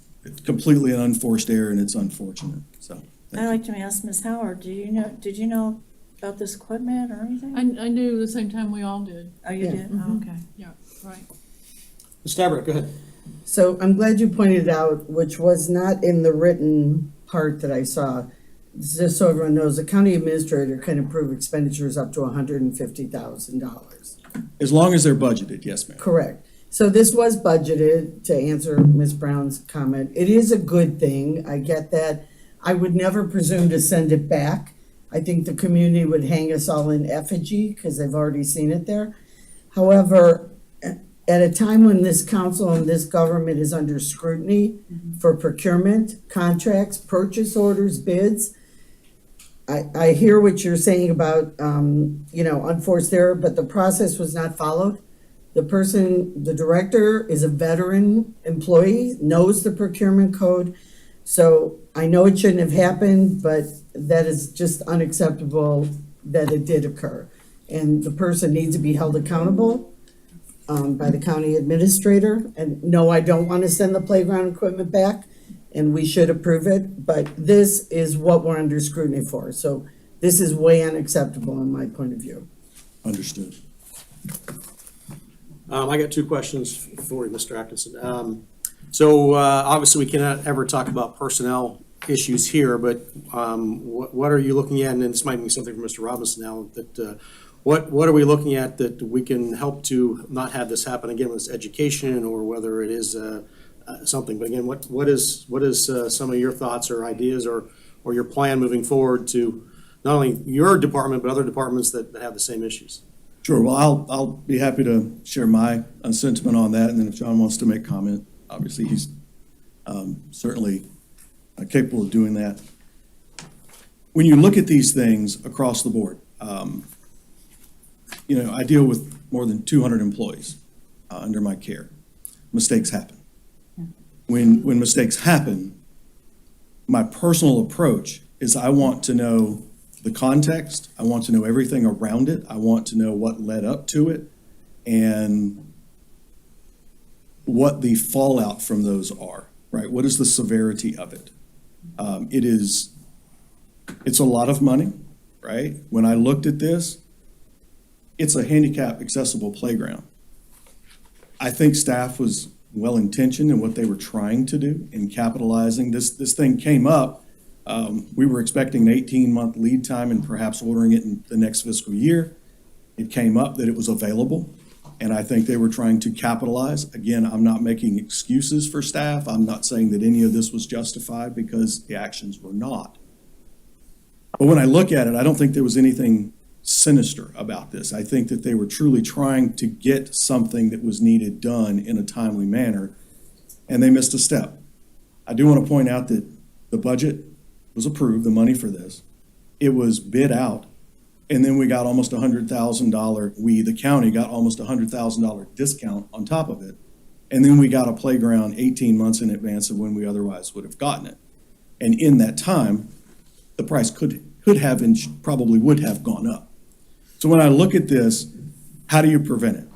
completely an unforced error, and it's unfortunate, so. I'd like to ask Ms. Howard, did you know about this equipment or anything? I knew the same time we all did. Oh, you Yeah. did? Oh, okay. Yeah, right. Ms. Stabrick, go ahead. So I'm glad you pointed out, which was not in the written part that I saw. Just so everyone knows, the county administrator can approve expenditures up to $150,000. As long as they're budgeted, yes, ma'am. Correct. So this was budgeted, to answer Ms. Brown's comment. It is a good thing. I get that. I would never presume to send it back. I think the community would hang us all in effigy because they've already seen it there. However, at a time when this council and this government is under scrutiny for procurement, contracts, purchase orders, bids, I hear what you're saying about, unforced error, but the process was not followed. The director is a veteran employee, knows the procurement code. So I know it shouldn't have happened, but that is just unacceptable that it did occur. And the person needs to be held accountable by the county administrator. And no, I don't want to send the playground equipment back, and we should approve it, but this is what we're under scrutiny for. So this is way unacceptable in my point of view. Understood. I got two questions for you, Mr. Atkinson. So obviously, we cannot ever talk about personnel issues here, but what are you looking at? And this might be something for Mr. Robinson now, that what are we looking at that we can help to not have this happen again, with this education, or whether it is something? But again, what is some of your thoughts or ideas or your plan moving forward to not only your department, but other departments that have the same issues? Sure, well, I'll be happy to share my sentiment on that, and then if John wants to make comment, obviously he's certainly capable of doing that. When you look at these things across the board, I deal with more than 200 employees under my care. Mistakes happen. When mistakes happen, my personal approach is I want to know the context. I want to know everything around it. I want to know what led up to it and what the fallout from those are. right? What is the severity of it? It's a lot of money, right? When I looked at this, it's a handicap accessible playground. I think staff was well-intentioned in what they were trying to do in capitalizing. This thing came up. We were expecting an 18-month lead time and perhaps ordering it in the next fiscal year. It came up that it was available, and I think they were trying to capitalize. Again, I'm not making excuses for staff. I'm not saying that any of this was justified because the actions were not. But when I look at it, I don't think there was anything sinister about this. I think that they were truly trying to get something that was needed done in a timely manner, and they missed a step. I do want to point out that the budget was approved, the money for this. It was bid out, and then we got almost $100,000, the county got almost $100,000 discount on top of it. And then we got a playground 18 months in advance of when we otherwise would have gotten it. And in that time, the price could have and probably would have gone up. So when I look at this, how do you prevent it?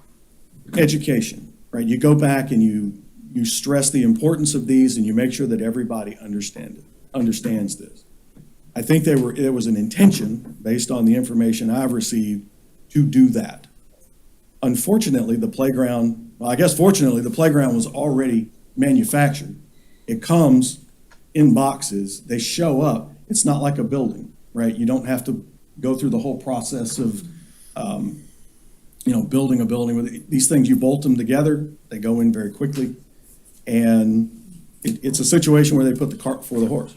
Education, right? You go back and you stress the importance of these and you make sure that everybody understands this. I think there was an intention, based on the information I've received, to do that. Unfortunately, fortunately, the playground was already manufactured. It comes in boxes, they show up. It's not like a building, right? You don't have to go through the whole process of, building a building with these things. You bolt them together, they go in very quickly. And it's a situation where they put the cart before the horse.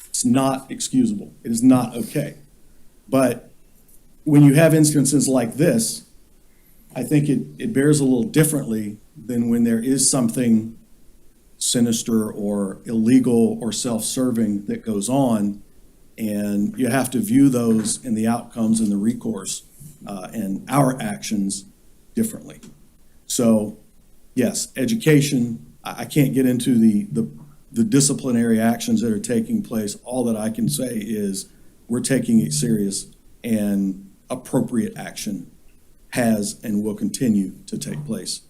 It's not excusable. It is not okay. But when you have instances like this, I think it bears a little differently than when there is something sinister or illegal or self-serving that goes on, and you have to view those and the outcomes and the recourse and our actions differently. So, yes, education. I can't get into the disciplinary actions that are taking place. All that I can say is we're taking it serious, and appropriate action has and will continue to take place.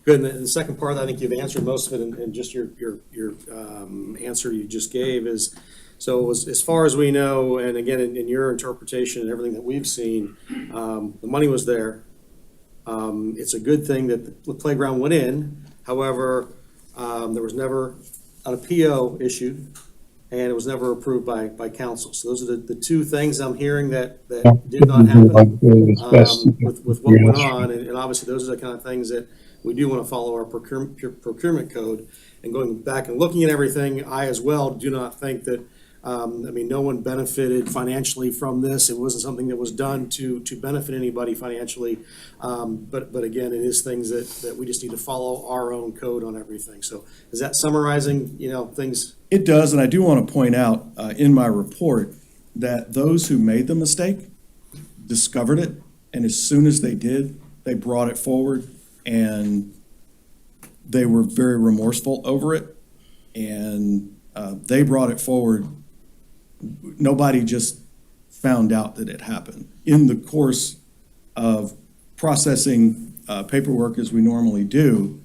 Good, and the second part, I think you've answered most of it, and just your answer you just gave is, so as far as we know, and again, in your interpretation and everything that we've seen, the money was there. It's a good thing that the playground went in. However, there was never an PO issued, and it was never approved by council. So those are the two things I'm hearing that did not happen with what went on. And obviously, those are the kind of things that we do want to follow our procurement code. And going back and looking at everything, I as well do not think that, no one benefited financially from this. It wasn't something that was done to benefit anybody financially. But again, it is things that we just need to follow our own code on everything. So is that summarizing, things? It does, and I do want to point out in my report that those who made the mistake discovered it, and as soon as they did, they brought it forward, and they were very remorseful over it, and they brought it forward. Nobody just found out that it happened. In the course of processing paperwork as we normally do,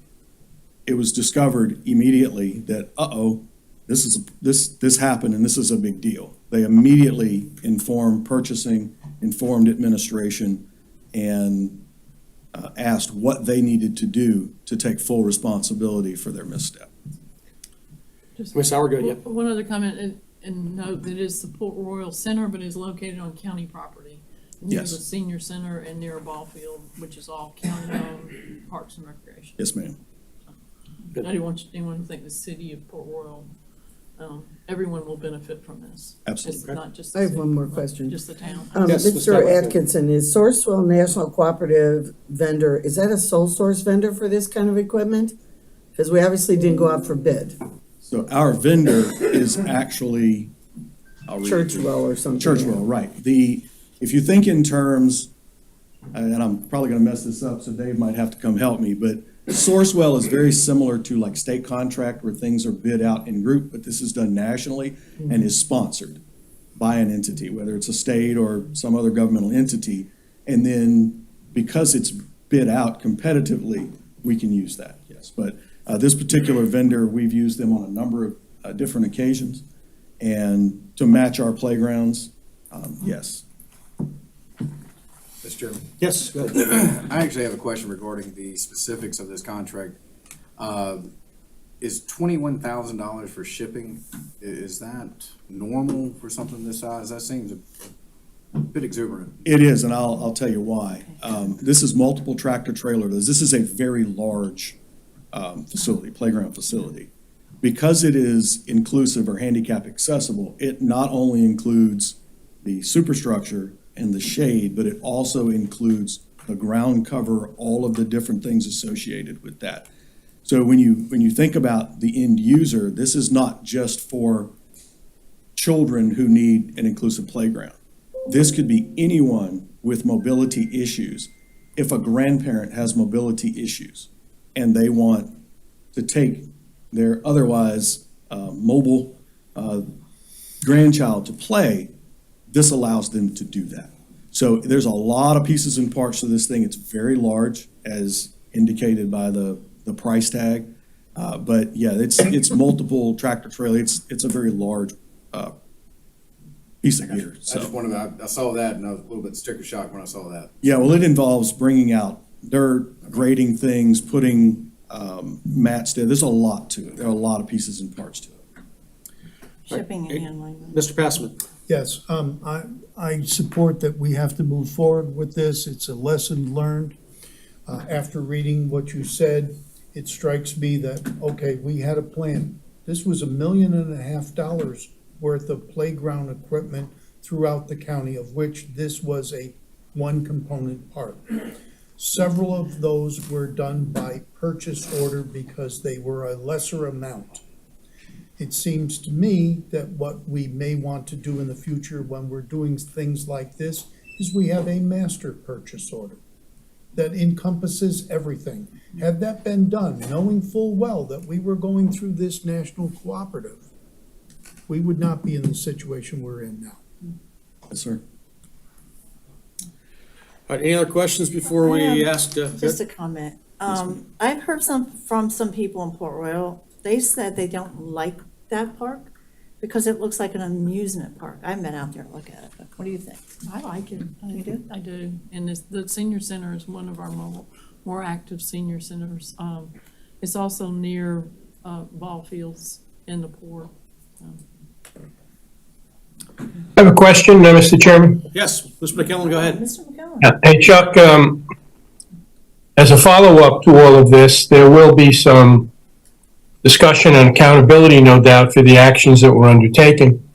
it was discovered immediately that, this happened and this is a big deal. They immediately informed purchasing, informed administration, and asked what they needed to do to take full responsibility for their misstep. Ms. Howard, go ahead. One other comment, and note that it is the Port Royal Center, but is located on county property. Near Yes. the senior center and near a ball field, which is all county-owned parks and recreation. Yes, ma'am. I don't want anyone to think the city of Port Royal, everyone will benefit from this. Absolutely. It's not just the I have city, one more question. just the town. Yes, Ms. Mr. Howard. Atkinson, is Sourcewell National Cooperative vendor, is that a sole source vendor for this kind of equipment? Because we obviously didn't go out for bid. So our vendor is actually, I'll read it to you. Churchwell or something. Churchwell, right. If you think in terms, and I'm probably gonna mess this up, so Dave might have to come help me, but Sourcewell is very similar to like state contract where things are bid out in group, but this is done nationally and is sponsored by an entity, whether it's a state or some other governmental entity. And then because it's bid out competitively, we can use that, yes. But This particular vendor, we've used them on a number of different occasions, and to match our playgrounds, yes. Mr. Chairman, Yes, go ahead. I actually have a question regarding the specifics of this contract. Is $21,000 for shipping, is that normal for something this size? That seems a bit exuberant. It is, and I'll tell you why. This is multiple tractor trailers. This is a very large facility, playground facility. Because it is inclusive or handicap accessible, it not only includes the superstructure and the shade, but it also includes the ground cover, all of the different things associated with that. So when you think about the end user, this is not just for children who need an inclusive playground. This could be anyone with mobility issues. If a grandparent has mobility issues and they want to take their otherwise mobile grandchild to play, this allows them to do that. So there's a lot of pieces and parts to this thing. It's very large, as indicated by the price tag. But yeah, it's multiple tractor trailer. It's a very large piece of gear. I just So wanted, I saw that and I was a little bit sticker shock when I saw that. yeah, well, it involves bringing out dirt, grading things, putting mats there. There's a lot to it. There are a lot of pieces and parts to it. Shipping and handling. Mr. Passman. Yes, I support that we have to move forward with this. It's a lesson learned. After reading what you said, it strikes me that, okay, we had a plan. This was $1.5 million worth of playground equipment throughout the county, of which this was a one component part. Several of those were done by purchase order because they were a lesser amount. It seems to me that what we may want to do in the future when we're doing things like this is we have a master purchase order that encompasses everything. Had that been done, knowing full well that we were going through this national cooperative, we would not be in the situation we're in now. Yes, sir. All right, any other questions before we ask? Just a comment. I've heard from some people in Port Royal, they said they don't like that park because it looks like an amusement park. I haven't been out there to look at it, but what do you think? I like it. You do? I do. And the senior center is one of our more active senior centers. It's also near ball fields in the port. I have a question, Mr. Chairman. Yes, Mr. McKellen, go ahead. Mr. McGowan? Hey, Chuck, as a follow-up to all of this, there will be some discussion and accountability, no doubt, for the actions that were undertaken.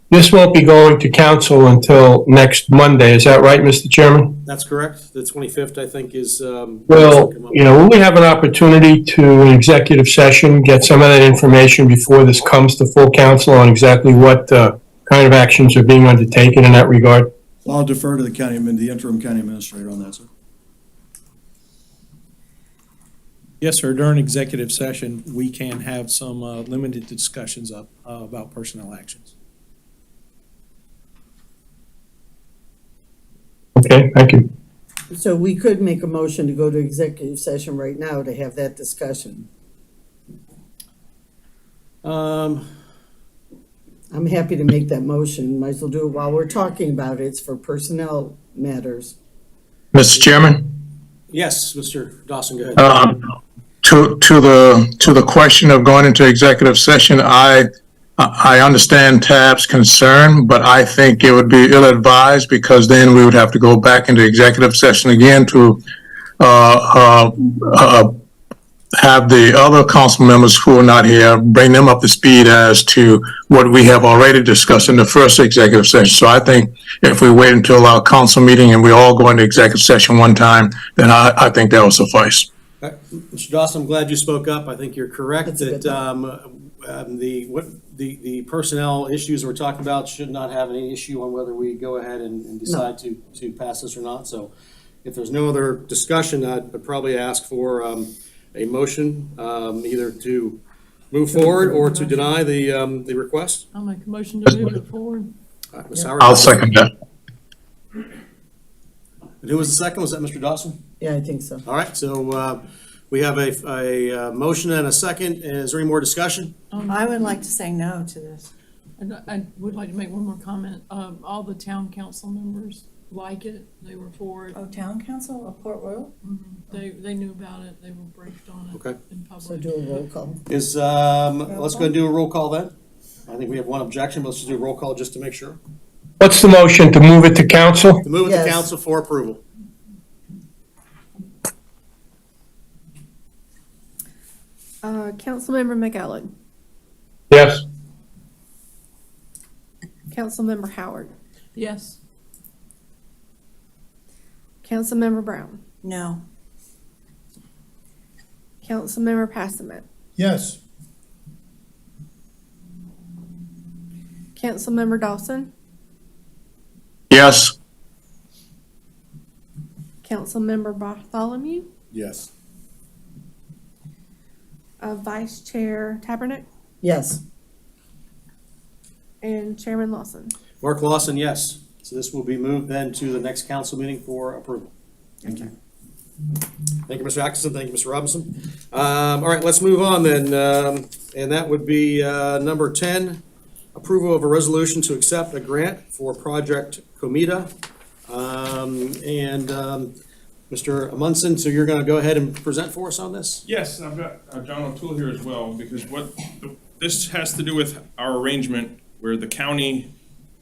This won't be going to council until next Monday. Is that right, Mr. Chairman? That's correct. The 25th, I think, is. Well, will we have an opportunity to, in executive session, get some of that information before this comes to full council on exactly what kind of actions are being undertaken in that regard? I'll defer to the interim county administrator on that, sir. Yes, sir. During executive session, we can have some limited discussions about personnel actions. Okay, thank you. So we could make a motion to go to executive session right now to have that discussion. I'm happy to make that motion. Might as well do it while we're talking about it. It's for personnel matters. Mr. Chairman, Yes, Mr. Dawson, go ahead. to the question of going into executive session, I understand Tab's concern, but I think it would be ill-advised because then we would have to go back into executive session again to have the other council members who are not here, bring them up to speed as to what we have already discussed in the first executive session. So I think if we wait until our council meeting and we all go into executive session one time, then I think that will suffice. Mr. Dawson, I'm glad you spoke up. I think you're correct That's a good that the personnel issues we're talking about should not have any issue on whether we go ahead and decide to pass this or not. So if there's no other discussion, I'd probably ask for a motion either to move forward or to deny the request. I'll make a motion to move it forward. Ms. Howard? I'll second that. And who was the second? Was that Mr. Dawson? Yeah, I think so. All right, so We have a motion and a second. Is there any more discussion? I would like to say no to this. And I would like to make one more comment. All the town council members like it. They were for it. Oh, town council of Port Royal? They knew about it. They were briefed on it Okay. in So public. do a roll call. Let's go and do a roll call then. I think we have one objection, but let's just do a roll call just to make sure. What's the motion, to move it to council? To move it to Yes. council for approval. Councilmember McEllen, Yes. Councilmember Howard, Yes. Councilmember Brown, No. Councilmember Passament, Yes. Councilmember Dawson, Yes. Councilmember Bartholomew, Yes. Vice Chair Tabernick, Yes. and Chairman Lawson. Mark Lawson, yes. So this will be moved then to the next council meeting for approval. Thank you. Thank you, Mr. Atkinson. Thank you, Mr. Robinson. All right, let's move on then. And that would be number 10, approval of a resolution to accept a grant for Project Comida. Mr. Amundson, so you're going to go ahead and present for us on this? Yes, I've got John O'Toole here as well, because this has to do with our arrangement where the county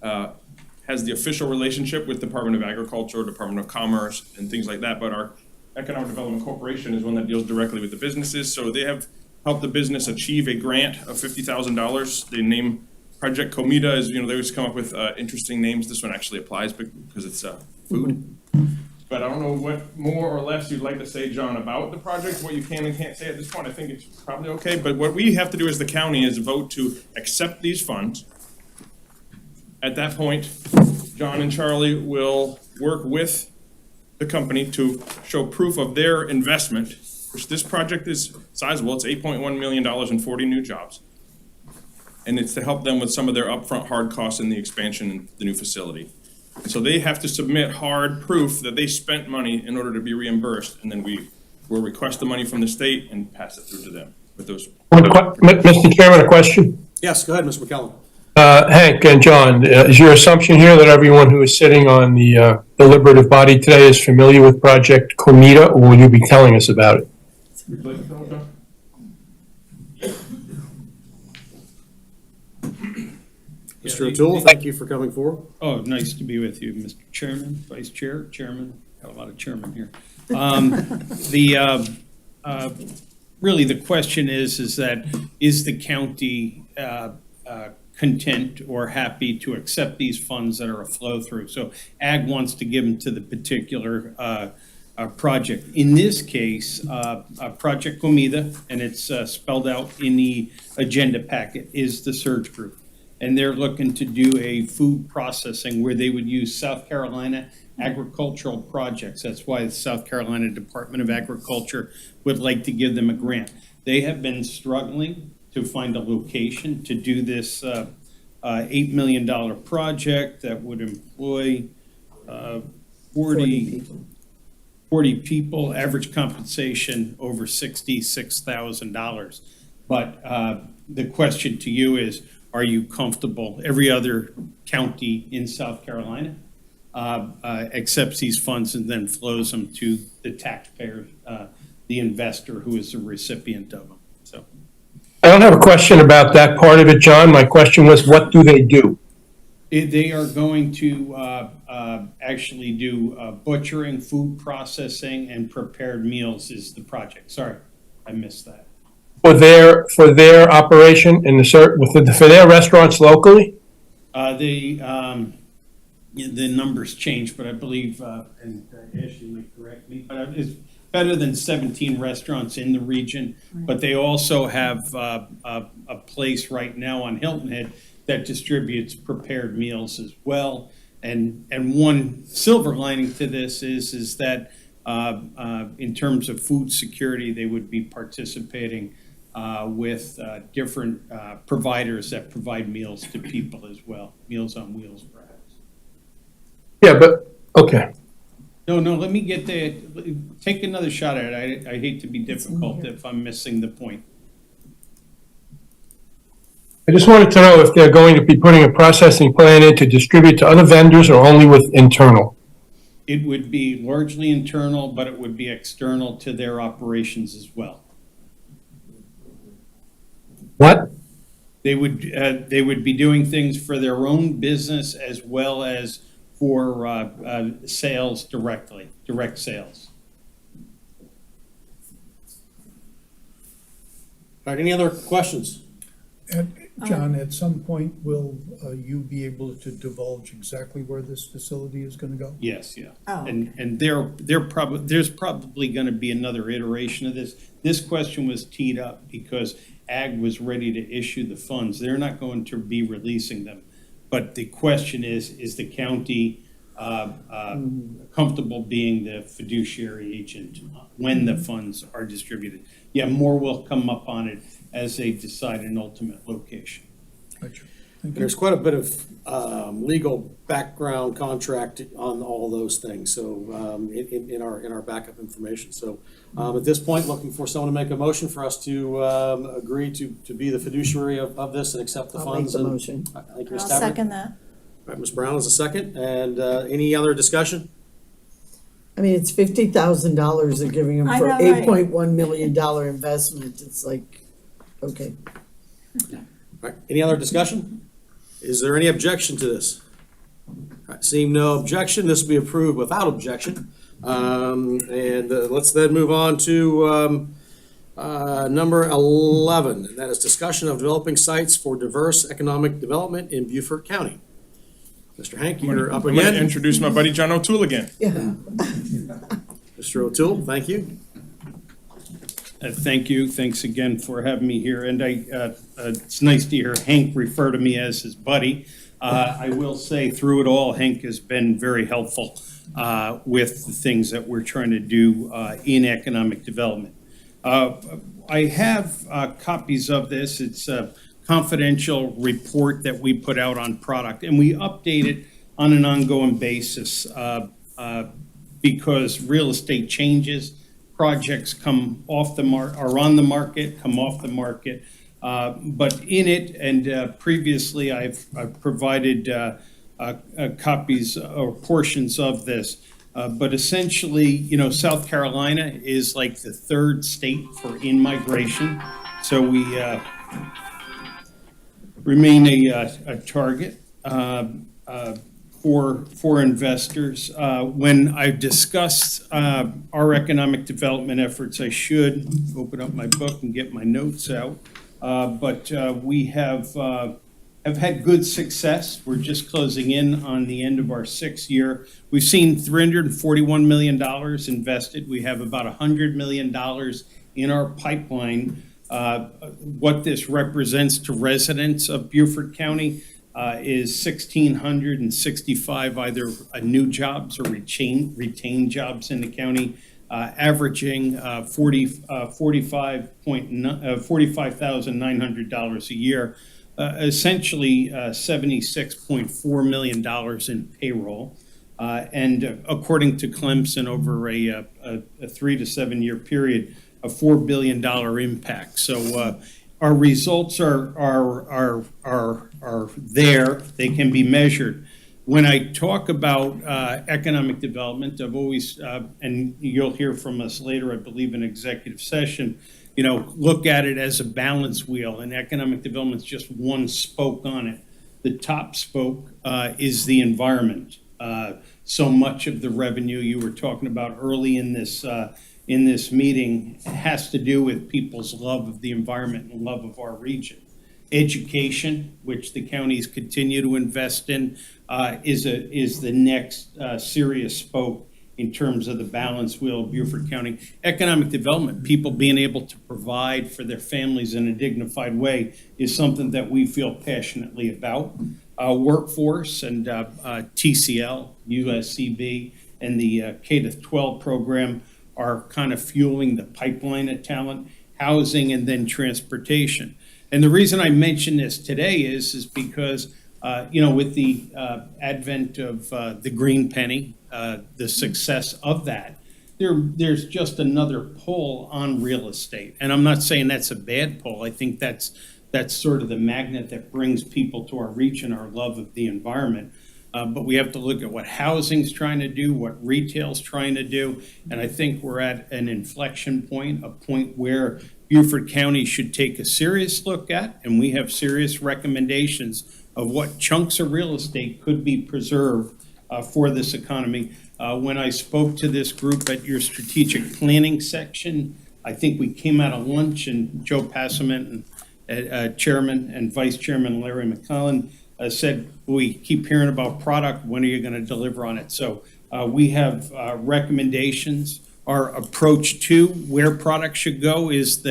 has the official relationship with Department of Agriculture, Department of Commerce, and things like that, but our Economic Development Corporation is one that deals directly with the businesses, so they have helped the business achieve a grant of $50,000. The name Project Comida is, they always come up with interesting names. This one actually applies because it's food. But I don't know what more or less you'd like to say, John, about the project, what you can and can't say at this point. I think it's probably okay. But what we have to do as the county is vote to accept these funds. At that point, John and Charlie will work with the company to show proof of their investment, which this project is sizable. It's $8.1 million and 40 new jobs. And it's to help them with some of their upfront hard costs in the expansion in the new facility. And so they have to submit hard proof that they spent money in order to be reimbursed, and then we will request the money from the state and pass it through to them with those. Mr. Chairman, a question? Yes, go ahead, Mr. McKellen. Hank and John, is your assumption here that everyone who is sitting on the deliberative body today is familiar with Project Comida, or will you be telling us about it? Mr. O'Toole, thank you for coming forward. Oh, nice to be with you, Mr. Chairman, Vice Chair, Chairman, got a lot of chairmen here. Really, the question is that, is the county content or happy to accept these funds that are a flow-through? So Ag wants to give them to the particular project. In this case, Project Comida, and it's spelled out in the agenda packet, is the surge group. And they're looking to do a food processing where they would use South Carolina agricultural projects. That's why the South Carolina Department of Agriculture would like to give them a grant. They have been struggling to find a location to do this $8 million project that would employ 40 people, average compensation over $66,000. But the question to you is, are you comfortable? Every other county in South Carolina accepts these funds and then flows them to the taxpayer, the investor who is the recipient of them. So I don't have a question about that part of it, John. My question was, what do they do? they are going to actually do butchering, food processing, and prepared meals is the project. Sorry, I missed that. For their operation in for their restaurants locally? The numbers change, but I believe, and Ashley may correct me, but it's better than 17 restaurants in the region. But they also have a place right now on Hilton Head that distributes prepared meals as well. And one silver lining to this is that in terms of food security, they would be participating with different providers that provide meals to people as well, Meals on Wheels perhaps. Yeah, but, okay. No, let me get take another shot at it. I hate to be difficult if I'm missing the point. I just wanted to know if they're going to be putting a processing plan in to distribute to other vendors or only with internal? It would be largely internal, but it would be external to their operations as well. What? They would be doing things for their own business as well as for sales directly, direct sales. All right, any other questions? And John, at some point, will you be able to divulge exactly where this facility is gonna go? Yes, yeah. Oh, And there's probably gonna be another iteration of this. This question was teed up because Ag was ready to issue the funds. They're not going to be releasing them. But the question is the county comfortable being the fiduciary agent when the funds are distributed? Yeah, more will come up on it as they decide an ultimate location. Gotcha. Thank you. There's quite a bit of legal background contract on all those things, so in our backup information. So at this point, looking for someone to make a motion for us to agree to be the fiduciary of this and accept the I'll make funds. the and- motion. Thank you, I'll Ms. Tapper. second that. All right, Ms. Brown is a second, and any other discussion? I mean, it's $50,000 they're giving them I for know, right. $8.1 million investment. It's like, okay. All right, any other discussion? Is there any objection to this? All right, seeing no objection, this will be approved without objection. And let's then move on to number 11, and that is discussion of developing sites for diverse economic development in Beaufort County. Mr. Hank, you're up I'm going to again. introduce my buddy John O'Toole again. Yeah. Mr. O'Toole, thank you. Thank you. Thanks again for having me here. And it's nice to hear Hank refer to me as his buddy. I will say through it all, Hank has been very helpful with the things that we're trying to do in economic development. I have copies of this. It's a confidential report that we put out on product, and we update it on an ongoing basis because real estate changes. Projects come off the are on the market, come off the market. But in it, and previously I've provided copies or portions of this. But essentially, you know, South Carolina is like the third state for in-migration. So we remain a target for investors. When I discussed our economic development efforts, I should open up my book and get my notes out. But we have had good success. We're just closing in on the end of our 6th year. We've seen $341 million invested. We have about $100 million in our pipeline. What this represents to residents of Beaufort County is 1,665 either new jobs or retained jobs in the county, averaging $45,900 a year, essentially $76.4 million in payroll. And according to Clemson, over a 3 to 7 year period, a $4 billion impact. So our results are there. They can be measured. When I talk about economic development, I've always, and you'll hear from us later, I believe, in executive session, you know, look at it as a balance wheel, and economic development is just one spoke on it. The top spoke is the environment. So much of the revenue you were talking about early in this meeting has to do with people's love of the environment and love of our region. Education, which the counties continue to invest in, is the next serious spoke in terms of the balance wheel of Beaufort County. Economic development, people being able to provide for their families in a dignified way, is something that we feel passionately about. Workforce and TCL, USCB, and the K-12 program are kind of fueling the pipeline of talent, housing, and then transportation. And the reason I mention this today is because with the advent of the green penny, the success of that, there's just another pull on real estate. And I'm not saying that's a bad pull. I think that's sort of the magnet that brings people to our region, our love of the environment. But we have to look at what housing's trying to do, what retail's trying to do. And I think we're at an inflection point, a point where Beaufort County should take a serious look at, and we have serious recommendations of what chunks of real estate could be preserved for this economy. When I spoke to this group at your strategic planning section, I think we came out of lunch and Joe Passament and Chairman and Vice Chairman Larry McCollin said, we keep hearing about product, when are you going to deliver on it? So we have recommendations. Our approach to where product should go is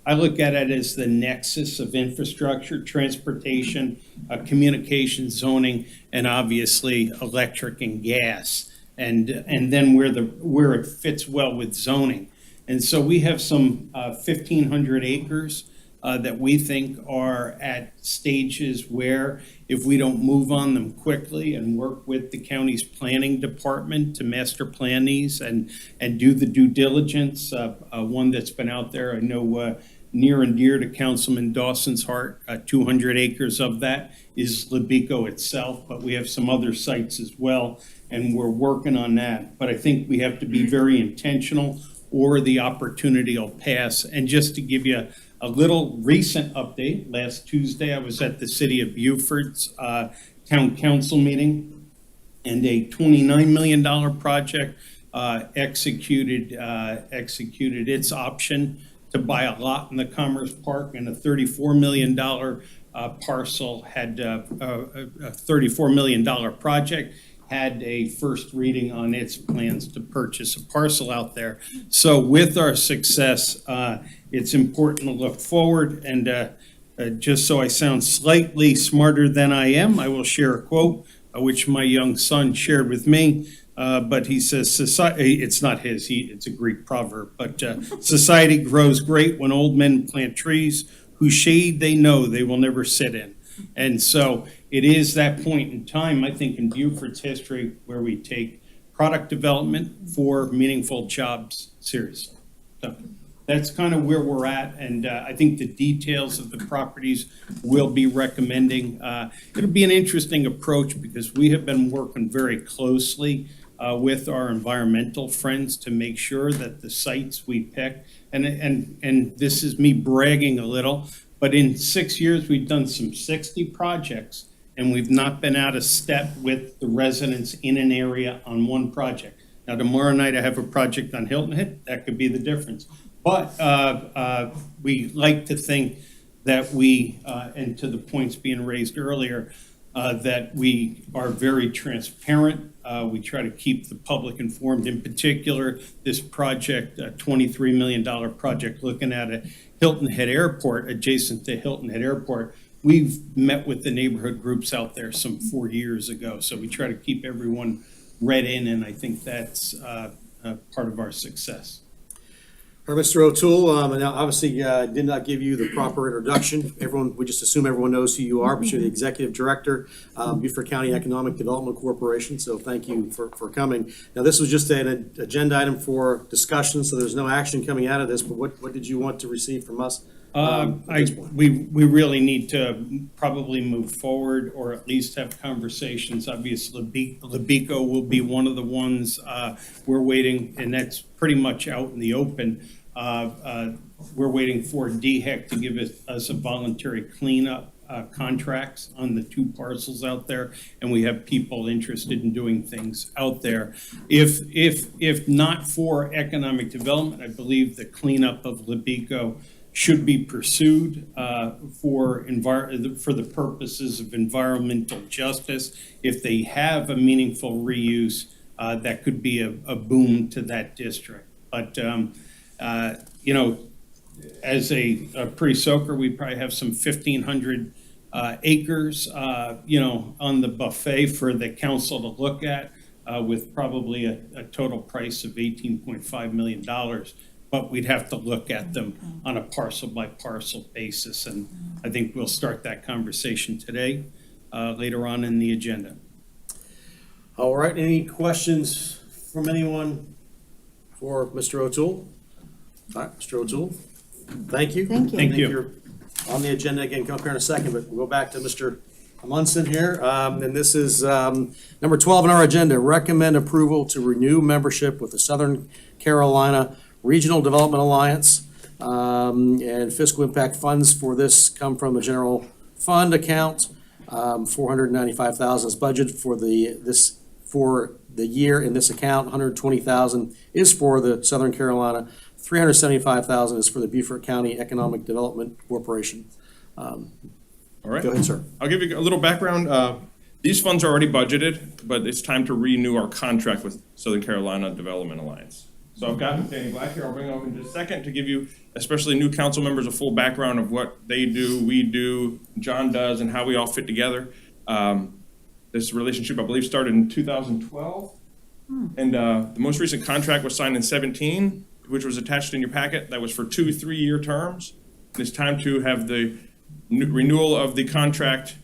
I look at it as the nexus of infrastructure, transportation, communication, zoning, and obviously electric and gas, and then where it fits well with zoning. And so we have some 1,500 acres that we think are at stages where if we don't move on them quickly and work with the county's planning department to master plan these and do the due diligence, one that's been out there, I know near and dear to Councilman Dawson's heart, 200 acres of that is Libico itself, but we have some other sites as well, and we're working on that. But I think we have to be very intentional, or the opportunity will pass. And just to give you a little recent update, last Tuesday I was at the City of Beaufort's Town Council meeting, and a $29 million project executed its option to buy a lot in the Commerce Park, and a $34 million parcel had a $34 million project had a first reading on its plans to purchase a parcel out there. So with our success, it's important to look forward. And just so I sound slightly smarter than I am, I will share a quote which my young son shared with me. But he says, society, it's not his, it's a Greek proverb, but society grows great when old men plant trees whose shade they know they will never sit in. And so it is that point in time, I think, in Beaufort's history where we take product development for meaningful jobs seriously. So that's kind of where we're at, and I think the details of the properties we'll be recommending. It'll be an interesting approach because we have been working very closely with our environmental friends to make sure that the sites we pick, and this is me bragging a little, but in 6 years, we've done some 60 projects, and we've not been out of step with the residents in an area on one project. Now, tomorrow night, I have a project on Hilton Head. That could be the difference. But we like to think that we, and to the points being raised earlier, that we are very transparent. We try to keep the public informed. In particular, this project, a $23 million project looking at a Hilton Head Airport, adjacent to Hilton Head Airport. We've met with the neighborhood groups out there some 4 years ago. So we try to keep everyone read in, and I think that's part of our success. All right, Mr. O'Toole, and obviously did not give you the proper introduction. We just assume everyone knows who you are, but you're the Executive Director, Beaufort County Economic Development Corporation, so thank you for coming. Now, this was just an agenda item for discussion, so there's no action coming out of this, but what did you want to receive from us? We really need to probably move forward, or at least have conversations. Obviously, Libico will be one of the ones we're waiting, and that's pretty much out in the open. We're waiting for DHEC to give us a voluntary cleanup contracts on the 2 parcels out there, and we have people interested in doing things out there. If not for economic development, I believe the cleanup of Libico should be pursued for the purposes of environmental justice. If they have a meaningful reuse, that could be a boom to that district. But as a pre-soaker, we probably have some 1,500 acres, on the buffet for the council to look at, with probably a total price of $18.5 million. But we'd have to look at them on a parcel by parcel basis, and I think we'll start that conversation today. later on in the agenda. All right, any questions from anyone for Mr. O'Toole? All right, Mr. O'Toole, thank you. Thank you. Thank you. You're on the agenda again, come up here in a second, but we'll go back to Mr. Munson here. And this is number 12 on our agenda, recommend approval to renew membership with the Southern Carolina Regional Development Alliance. And fiscal impact funds for this come from the general fund account. 495,000 is budgeted for the year in this account. 120,000 is for the Southern Carolina. 375,000 is for the Beaufort County Economic Development Corporation. All right. Go ahead, sir. I'll give you a little background. These funds are already budgeted, but it's time to renew our contract with Southern Carolina Development Alliance. So I've got Danny Black here. I'll bring him over in just a second to give you, especially new council members, a full background of what they do, we do, John does, and how we all fit together. This relationship, I believe, started in 2012. And the most recent contract was signed in 2017, which was attached in your packet. That was for 2 3-year terms. And it's time to have the renewal of the contract,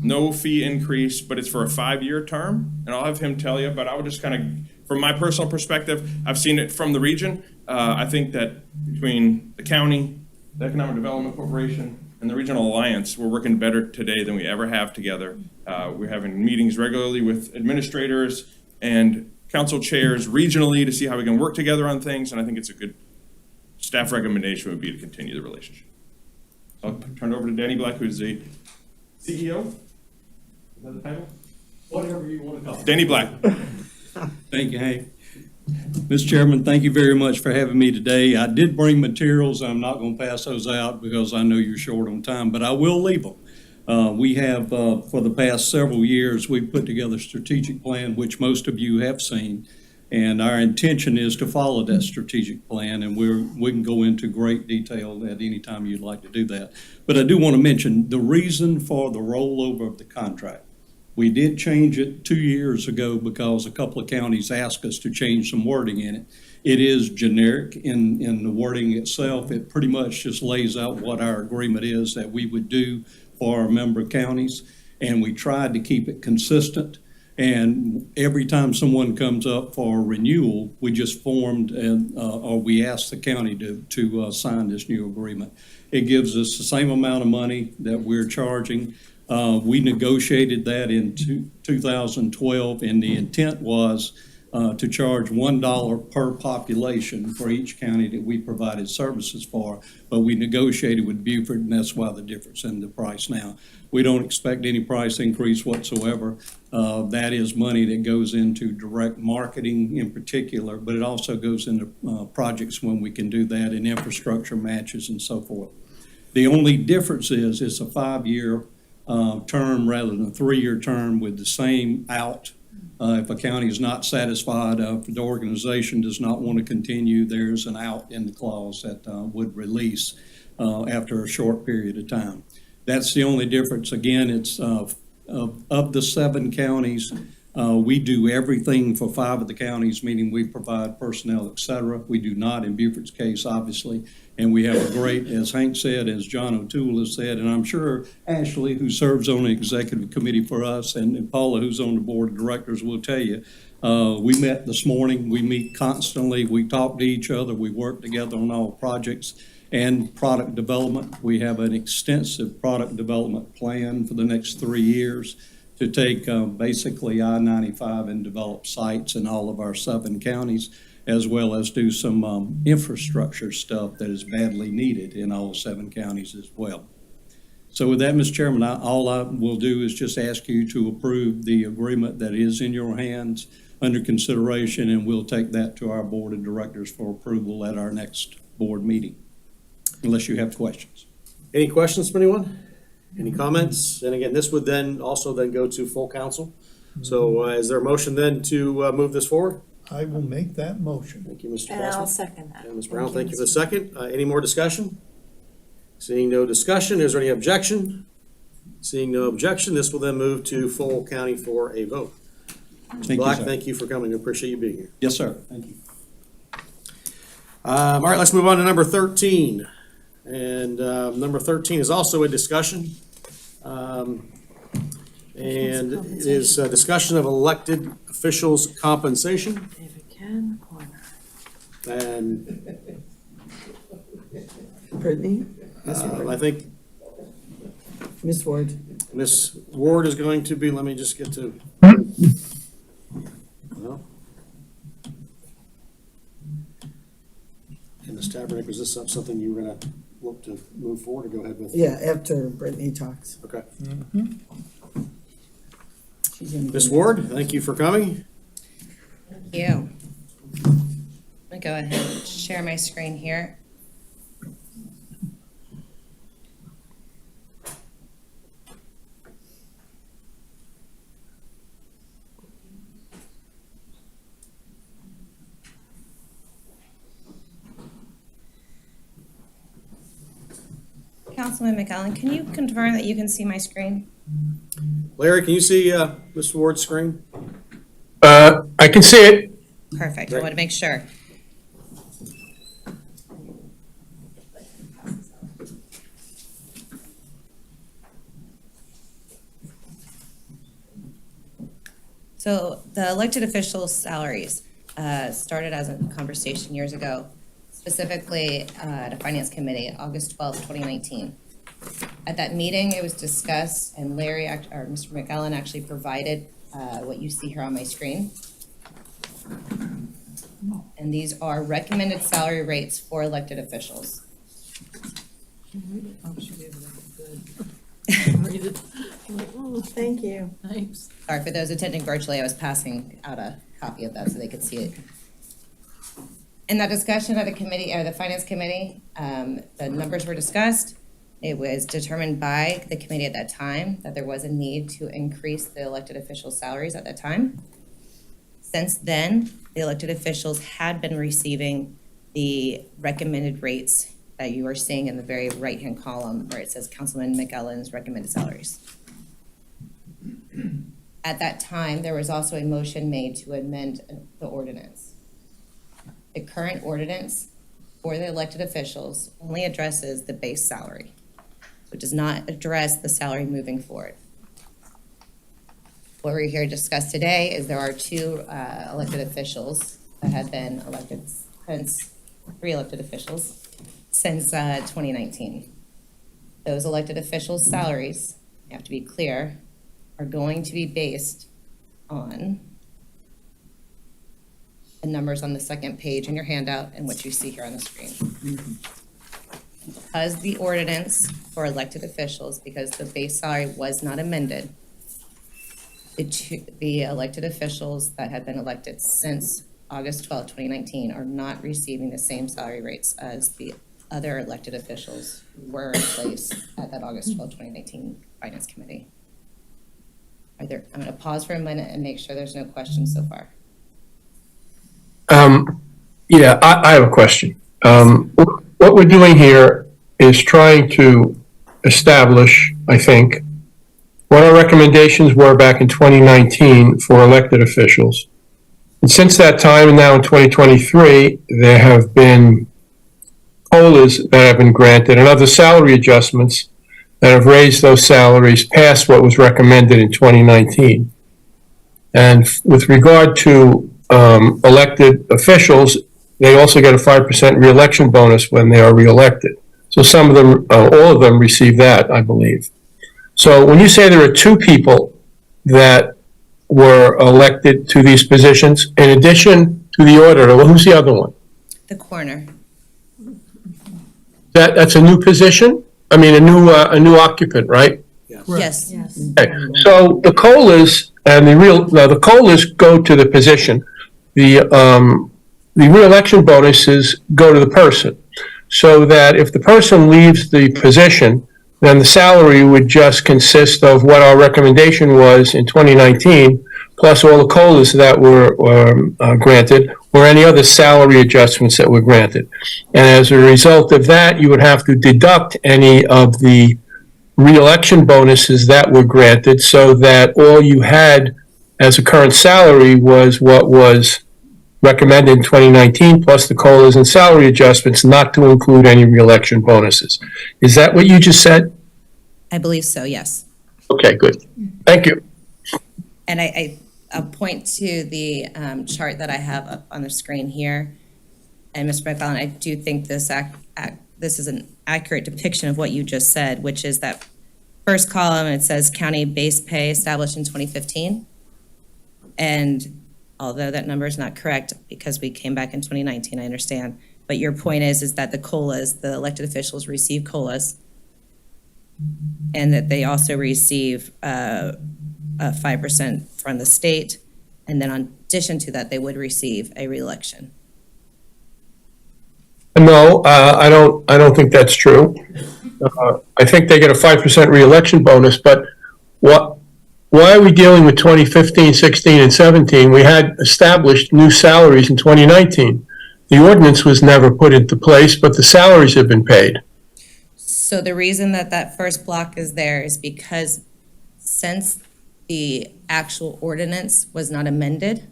no fee increase, but it's for a 5-year term. And I'll have him tell you, but I would just kind of, from my personal perspective, I've seen it from the region. I think that between the county, the Economic Development Corporation, and the Regional Alliance, we're working better today than we ever have together. We're having meetings regularly with administrators and council chairs regionally to see how we can work together on things, and I think it's a good staff recommendation would be to continue the relationship. So I'll turn it over to Danny Black, who's the CEO. Is that the title? Whatever you want to call it. Danny Black. Thank you, Hank. Mr. Chairman, thank you very much for having me today. I did bring materials. I'm not going to pass those out because I know you're short on time, but I will leave them. We have, for the past several years, we've put together a strategic plan, which most of you have seen. And our intention is to follow that strategic plan, and we can go into great detail at any time you'd like to do that. But I do want to mention the reason for the rollover of the contract. We did change it 2 years ago because a couple of counties asked us to change some wording in it. It is generic in the wording itself. It pretty much just lays out what our agreement is that we would do for our member counties, and we tried to keep it consistent. And every time someone comes up for renewal, we just formed or we asked the county to sign this new agreement. It gives us the same amount of money that we're charging. We negotiated that in 2012, and the intent was to charge $1 per population for each county that we provided services for, but we negotiated with Beaufort, and that's why the difference in the price now. We don't expect any price increase whatsoever. That is money that goes into direct marketing in particular, but it also goes into projects when we can do that, and infrastructure matches and so forth. The only difference is it's a 5-year term rather than a 3-year term with the same out. If a county is not satisfied, if the organization does not want to continue, there's an out in the clause that would release after a short period of time. That's the only difference. Again, it's of the 7 counties, we do everything for 5 of the counties, meaning we provide personnel, et cetera. We do not in Beaufort's case, obviously. And we have a great, as Hank said, as John O'Toole has said, and I'm sure Ashley, who serves on the executive committee for us, and Paula, who's on the board of directors, will tell you. We met this morning. We meet constantly. We talk to each other. We work together on all projects and product development. We have an extensive product development plan for the next 3 years to take basically I-95 and develop sites in all of our 7 counties, as well as do some infrastructure stuff that is badly needed in all 7 counties as well. So with that, Mr. Chairman, all I will do is just ask you to approve the agreement that is in your hands under consideration, and we'll take that to our board of directors for approval at our next board meeting, unless you have questions. Any questions from anyone? Any comments? And again, this would then also then go to full council. So is there a motion then to move this forward? I will make that motion. Thank you, Mr. And I'll Crossman. second that. And Ms. Brown, thank you for the second. Any more discussion? Seeing no discussion, is there any objection? Seeing no objection, this will then move to full county for a vote. Mr. Thank you, Black, sir. thank you for coming. I appreciate you being here. Yes, sir. Thank you. All right, let's move on to number 13. And number 13 is also a discussion. And it is a discussion of elected officials' compensation. David Ken, corner. And Brittany? I think Ms. Ward? Ms. Ward is going to be, let me just get to. Well. And Ms. Tabernick, was this something you were gonna look to move forward or go ahead with? Yeah, after Brittany talks. Okay. She's gonna Ms. do- Ward, thank you for coming. Thank you. I'm gonna go ahead and share my screen here. Councilman McAllen, can you confirm that you can see my screen? Larry, can you see Ms. Ward's screen? I can see it. Perfect, I want to make sure. So the elected officials' salaries started as a conversation years ago, specifically at a finance committee, August 12th, 2019. At that meeting, it was discussed, and Mr. McAllen actually provided what you see here on my screen. And these are recommended salary rates for elected officials. Oh, she did good. Read it. Thank you. Thanks. Sorry, for those attending virtually, I was passing out a copy of that so they could see it. In that discussion at the committee, or the finance committee, the numbers were discussed. It was determined by the committee at that time that there was a need to increase the elected officials' salaries at that time. Since then, the elected officials had been receiving the recommended rates that you are seeing in the very right-hand column where it says Councilman McAllen's recommended salaries. At that time, there was also a motion made to amend the ordinance. The current ordinance for the elected officials only addresses the base salary. It does not address the salary moving forward. What we're here to discuss today is there are two elected officials that have been elected since, three elected officials since 2019. Those elected officials' salaries, you have to be clear, are going to be based on the numbers on the second page in your handout and what you see here on the screen. Because the ordinance for elected officials, because the base salary was not amended, the elected officials that have been elected since August 12, 2019 are not receiving the same salary rates as the other elected officials who were in place at that August 12, 2019 Finance Committee. I'm going to pause for a minute and make sure there's no questions so far. Yeah, I have a question. What we're doing here is trying to establish, I think, what our recommendations were back in 2019 for elected officials. And since that time, and now in 2023, there have been COLAs that have been granted and other salary adjustments that have raised those salaries past what was recommended in 2019. And with regard to elected officials, they also get a 5% reelection bonus when they are reelected. So some of them, all of them receive that, I believe. So when you say there are two people that were elected to these positions, in addition to the auditor, well, who's the other one? The coroner. That's a new position? I mean, a new occupant, right? Yes. Okay. So the COLAs and the COLAs go to the position. The reelection bonuses go to the person. So that if the person leaves the position, then the salary would just consist of what our recommendation was in 2019, plus all the COLAs that were granted, or any other salary adjustments that were granted. And as a result of that, you would have to deduct any of the reelection bonuses that were granted, so that all you had as a current salary was what was recommended in 2019, plus the COLAs and salary adjustments, not to include any reelection bonuses. Is that what you just said? I believe so, yes. Okay, good. Thank you. And I'll point to the chart that I have up on the screen here. And Mr. McFarland, I do think this this is an accurate depiction of what you just said, which is that first column, it says county base pay established in 2015. And although that number is not correct because we came back in 2019, I understand. But your point is that the COLAs, the elected officials receive COLAs, and that they also receive 5% from the state. And then in addition to that, they would receive a reelection. No, I don't think that's true. I think they get a 5% reelection bonus, but why are we dealing with 2015, 16, and 17? We had established new salaries in 2019. The ordinance was never put into place, but the salaries have been paid. So the reason that that first block is there is because since the actual ordinance was not amended,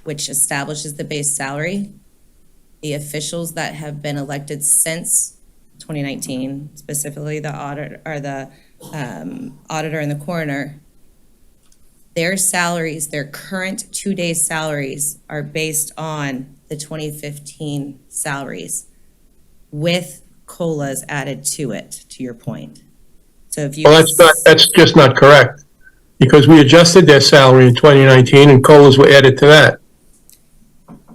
which establishes the base salary, the officials that have been elected since 2019, specifically the auditor and the coroner, their salaries, their current 2-day salaries are based on the 2015 salaries with COLAs added to it, to your point. So if you. Well, that's just not correct, because we adjusted their salary in 2019 and COLAs were added to that.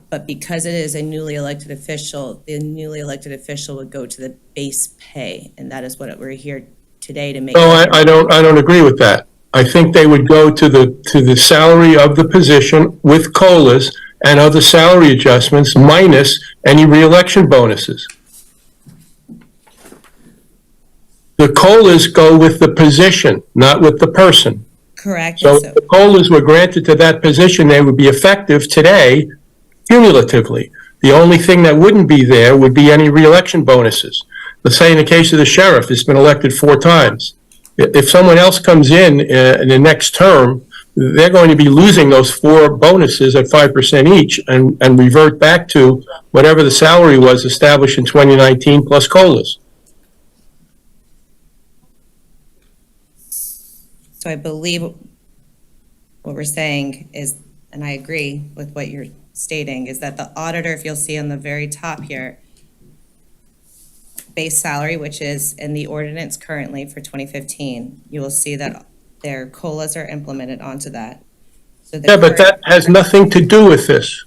But because it is a newly elected official, the newly elected official would go to the base pay, and that is what we're here today to make. No, I don't agree with that. I think they would go to the salary of the position with COLAs and other salary adjustments minus any reelection bonuses. The COLAs go with the position, not with the person. Correct. So if the COLAs were granted to that position, they would be effective today cumulatively. The only thing that wouldn't be there would be any reelection bonuses. Let's say in the case of the sheriff, he's been elected 4 times. If someone else comes in the next term, they're going to be losing those 4 bonuses at 5% each and revert back to whatever the salary was established in 2019 plus COLAs. So I believe what we're saying is, and I agree with what you're stating, is that the auditor, if you'll see on the very top here, base salary, which is in the ordinance currently for 2015, you will see that their COLAs are implemented onto that. So Yeah, but that has nothing to do with this.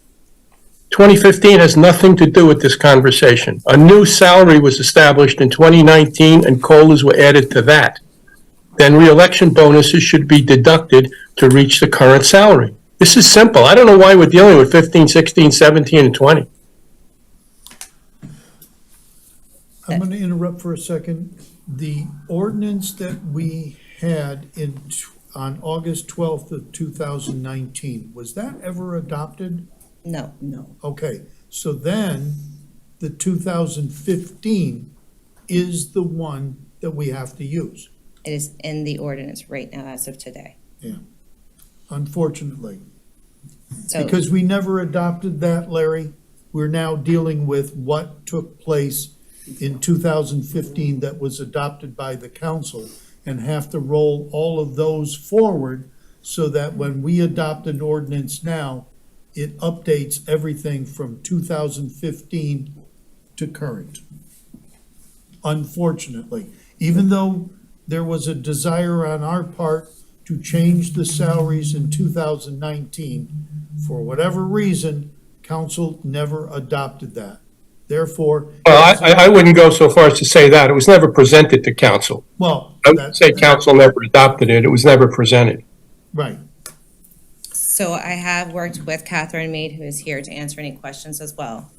2015 has nothing to do with this conversation. A new salary was established in 2019 and COLAs were added to that. Then reelection bonuses should be deducted to reach the current salary. This is simple. I don't know why we're dealing with 15, 16, 17, and 20. I'm going to interrupt for a second. The ordinance that we had on August 12th of 2019, was that ever adopted? No. No. Okay, so then the 2015 is the one that we have to use. It is in the ordinance right now as of today. Yeah, unfortunately. So Because we never adopted that, Larry. We're now dealing with what took place in 2015 that was adopted by the council and have to roll all of those forward so that when we adopt an ordinance now, it updates everything from 2015 to current. Unfortunately, even though there was a desire on our part to change the salaries in 2019, for whatever reason, council never adopted that. Therefore. Well, I wouldn't go so far as to say that. It was never presented to council. Well. I would say council never adopted it. It was never presented. Right. So I have worked with Catherine Mead, who is here to answer any questions as well.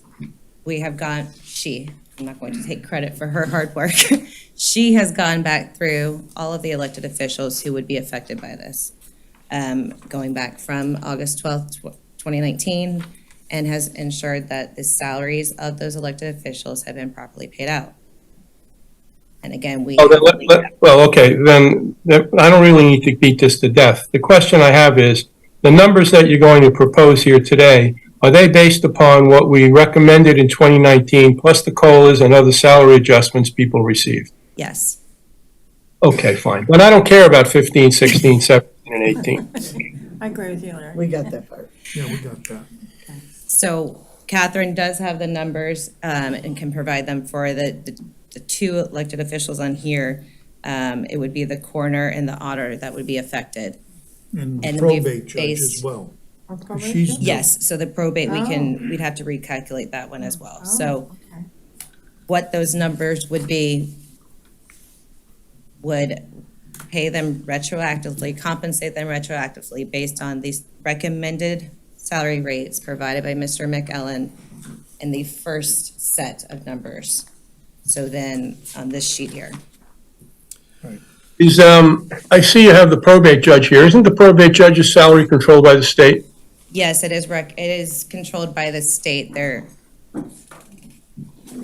We have gone, I'm not going to take credit for her hard work. She has gone back through all of the elected officials who would be affected by this, going back from August 12th, 2019, and has ensured that the salaries of those elected officials have been properly paid out. And again, Well, okay, then I don't really need to beat this to death. The question I have is, the numbers that you're going to propose here today, are they based upon what we recommended in 2019 plus the COLAs and other salary adjustments people received? Yes. Okay, fine. But I don't care about 15, 16, 17, and 18. I agree with you, Larry. We got that part. Yeah, we got that. So Catherine does have the numbers, and can provide them for the two elected officials on here. It would be the coroner and the auditor that would be affected. And And we've probate judge as based- well. Or probate? She's, Yes, so the probate, we'd have to recalculate that one as well. So Okay. what those numbers would be would pay them retroactively, compensate them retroactively based on these recommended salary rates provided by Mr. McEllen in the first set of numbers. So then on this sheet here. Is, I see you have the probate judge here. Isn't the probate judge's salary controlled by the state? Yes, it is controlled by the state. It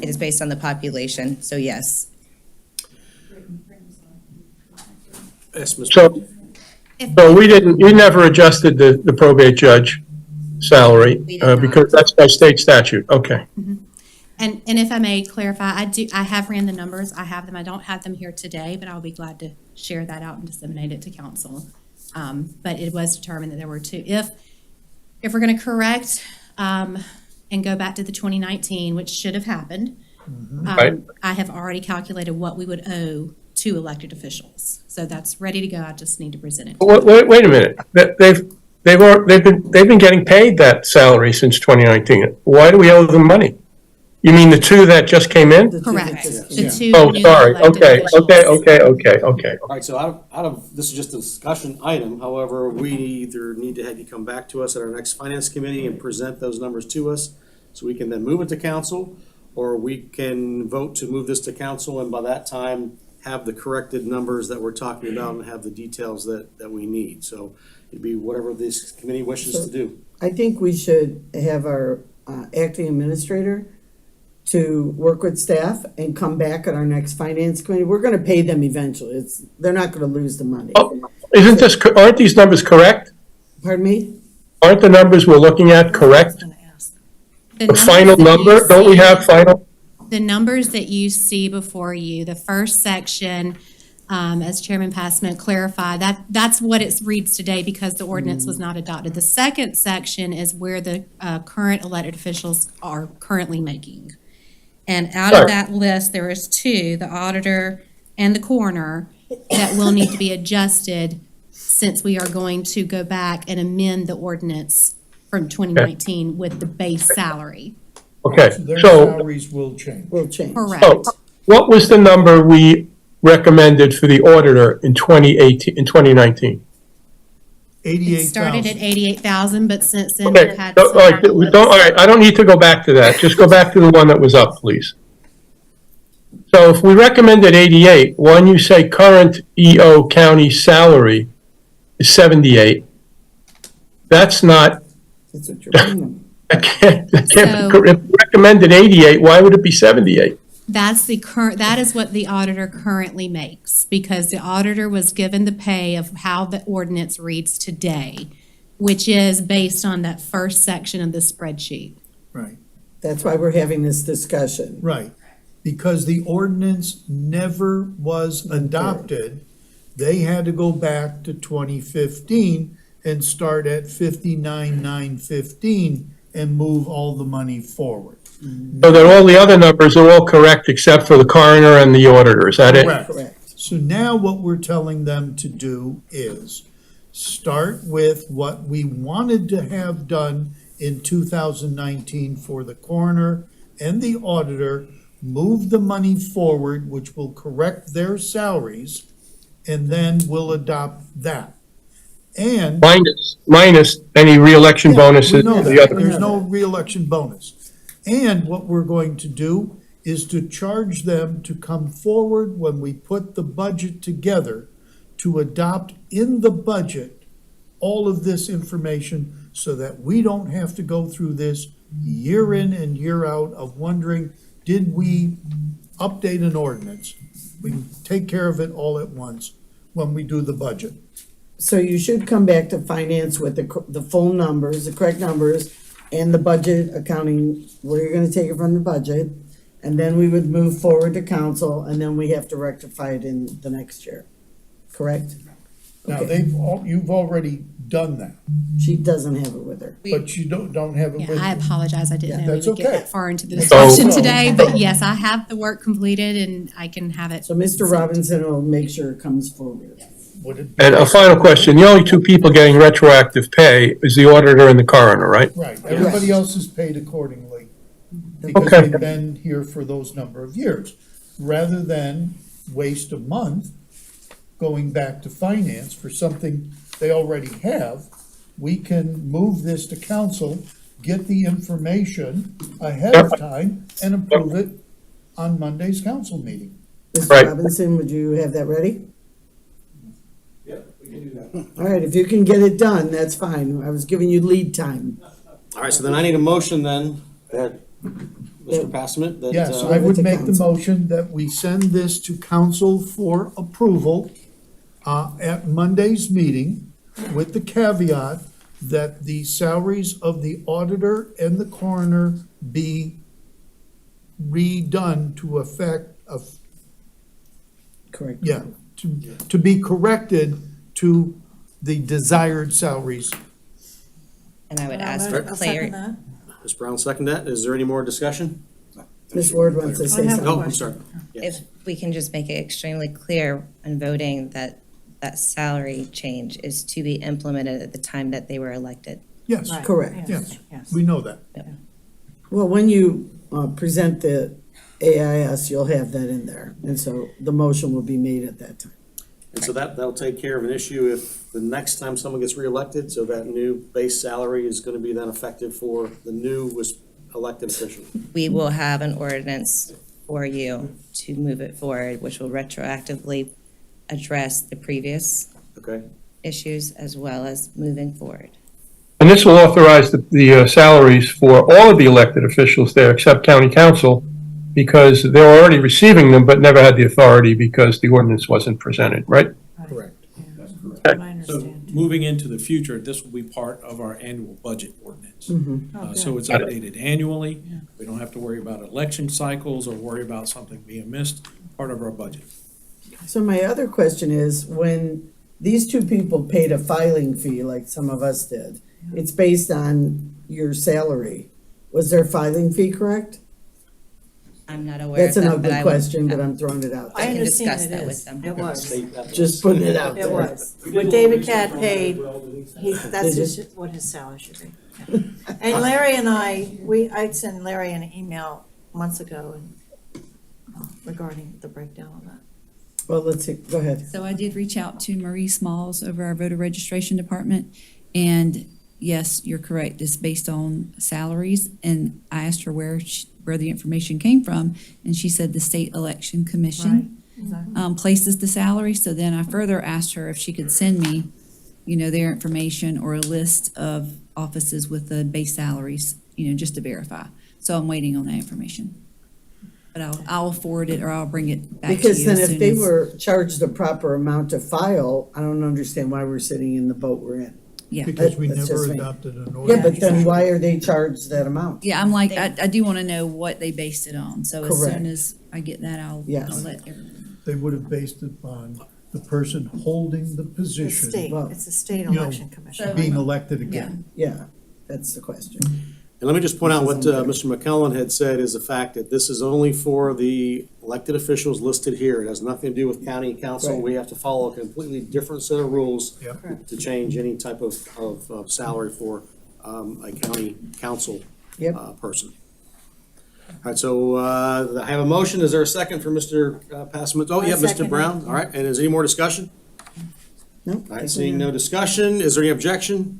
is based on the population, so yes. Yes, Mr. So you never adjusted the probate judge salary, We did not. because that's by state statute, okay. And if I may clarify, I have ran the numbers, I have them, I don't have them here today, but I'll be glad to share that out and disseminate it to council. But it was determined that there were two. If we're gonna correct, and go back to the 2019, which should have happened, Right. I have already calculated what we would owe to elected officials. So that's ready to go, I just need to present it. Wait a minute. They've been getting paid that salary since 2019. Why do we owe them money? You mean the two that just came in? Correct. The two Oh, new sorry. elected Okay, officials. okay. All right, so out of, this is just a discussion item, however, we either need to have you come back to us at our next finance committee and present those numbers to us, so we can then move it to council, or we can vote to move this to council, and by that time, have the corrected numbers that we're talking about and have the details that we need. So it'd be whatever this committee wishes to do. I think we should have our acting administrator to work with staff and come back at our next finance committee. We're gonna pay them eventually. They're not gonna lose the money. Oh, aren't these numbers correct? Pardon me? Aren't the numbers we're looking at correct? The final numbers that you number, don't we have final? The numbers that you see before you, the first section, as Chairman Passman clarified, that's what it reads today because the ordinance was not adopted. The second section is where the current elected officials are currently making. And out of that list, there is two, the auditor and the coroner, that will need to be adjusted since we are going to go back and amend the ordinance from 2019 with the base salary. Okay, Their so, salaries will change. Will change. Correct. so what was the number we recommended for the auditor in 2019? It started at 88,000. 88,000, but since then Okay, we've had all some right, uplifts. all right, I don't need to go back to that. Just go back to the one that was up, please. So if we recommended 88, when you say current EO county salary is 78, that's not, That's what you're paying them. if we recommended 88, why would it be 78? That is what the auditor currently makes, because the auditor was given the pay of how the ordinance reads today, which is based on that first section of the spreadsheet. Right, That's why we're having this discussion. right. Because the ordinance never was adopted, they had to go back to 2015 and start at 59,915 and move all the money forward. So that all the other numbers are all correct except for the coroner and the auditor, is that it? Correct. So now what we're telling them to do is start with what we wanted to have done in 2019 for the coroner and the auditor, move the money forward, which will correct their salaries, and then we'll adopt that. And Minus any reelection we bonuses know and the that. other. There's no reelection bonus. And what we're going to do is to charge them to come forward when we put the budget together to adopt in the budget all of this information so that we don't have to go through this year in and year out of wondering, did we update an ordinance? We can take care of it all at once when we do the budget. So you should come back to finance with the full numbers, the correct numbers, and the budget accounting, where you're gonna take it from the budget. And then we would move forward to council, and then we have to rectify it in the next year. Correct? Now, Okay. you've already done that, She doesn't have it with her. but you don't have it with Yeah, you. I apologize. I didn't know we That's would get okay. that far into the That's discussion okay. today, but yes, I have the work completed and I can have it. So Mr. Robinson will make sure it comes forward. Would it be- And a final question, the only two people getting retroactive pay is the auditor and the coroner, right? Right, everybody else is paid accordingly, because Okay. they've been here for those number of years. Rather than waste a month going back to finance for something they already have, we can move this to council, get the information ahead of time, and approve it on Monday's council meeting. Mr. Right. Robinson, would you have that ready? Yep, we can do that. All right, if you can get it done, that's fine. I was giving you lead time. All right, so then I need a motion then, that, Mr. Passman, that. Yes, uh, I would to make the council. motion that we send this to council for approval at Monday's meeting, with the caveat that the salaries of the auditor and the coroner be redone to affect, Correct. yeah, to be corrected to the desired salaries. And I would I'll ask for second clarity. that. Ms. Brown, second that. Is there any more discussion? Ms. Ward wants to say I have a something. Oh, I'm question. sorry. Yes. If we can just make it extremely clear in voting that that salary change is to be implemented at the time that they were elected. Yes, Right, Correct. yes, yes. we know that. Well, when you present the AIS, you'll have that in there. And so the motion will be made at that time. And so that'll take care of an issue if the next time someone gets reelected, so that new base salary is gonna be then effective for the newest elected official. We will have an ordinance for you to move it forward, which will retroactively address the previous Okay? issues as well as moving forward. And this will authorize the salaries for all of the elected officials there except county council, because they're already receiving them but never had the authority because the ordinance wasn't presented, right? Correct. I So understand. moving into the future, this will be part of our annual budget ordinance. Oh, So good. it's updated annually. We don't have to worry about election cycles or worry about something being missed, part of our budget. So my other question is, when these two people paid a filing fee, like some of us did, it's based on your salary. Was their filing fee correct? I'm not aware That's of an that, but ugly I would. question, but I'm throwing it out I there. can understand discuss it that is. with them. It was. Just putting it out It there. was. What David Cat paid, that's Did you? what his salary should be. And Larry and I'd sent Larry an email months ago regarding the breakdown of that. Well, let's see, go ahead. So I did reach out to Marie Smalls over our voter registration department, and yes, you're correct, it's based on salaries, and I asked her where the information came from, and she said the State Election Commission Exactly. places the salary, so then I further asked her if she could send me, their information or a list of offices with the base salaries, just to verify. So I'm waiting on that information. But I'll forward it, or I'll bring it back to you Because then as if soon they as- were charged the proper amount to file, I don't understand why we're sitting in the boat we're in. Yeah. Because we That's never just me. adopted an Yeah, ordinance. but then why are they charged that amount? Yeah, I'm like, I do want to know what they based it on, so as Correct. soon as I get that, I'll Yes. let everyone. They would have based it on the person holding the The position state, Well, it's the state you know, election commission. being elected again. Yeah, that's the question. And let me just point out what Mr. McClellan had said is the fact that this is only for the elected officials listed here. It has nothing to do with county council. Right. We have to follow a completely different set of rules Yep. to change any type of salary for a county council Yep. person. All right, so I have a motion. Is there a second for Mr. Passman? Oh, I yeah, second Mr. it. Brown. All right, and is there any more discussion? No? All right, seeing no discussion, is there any objection?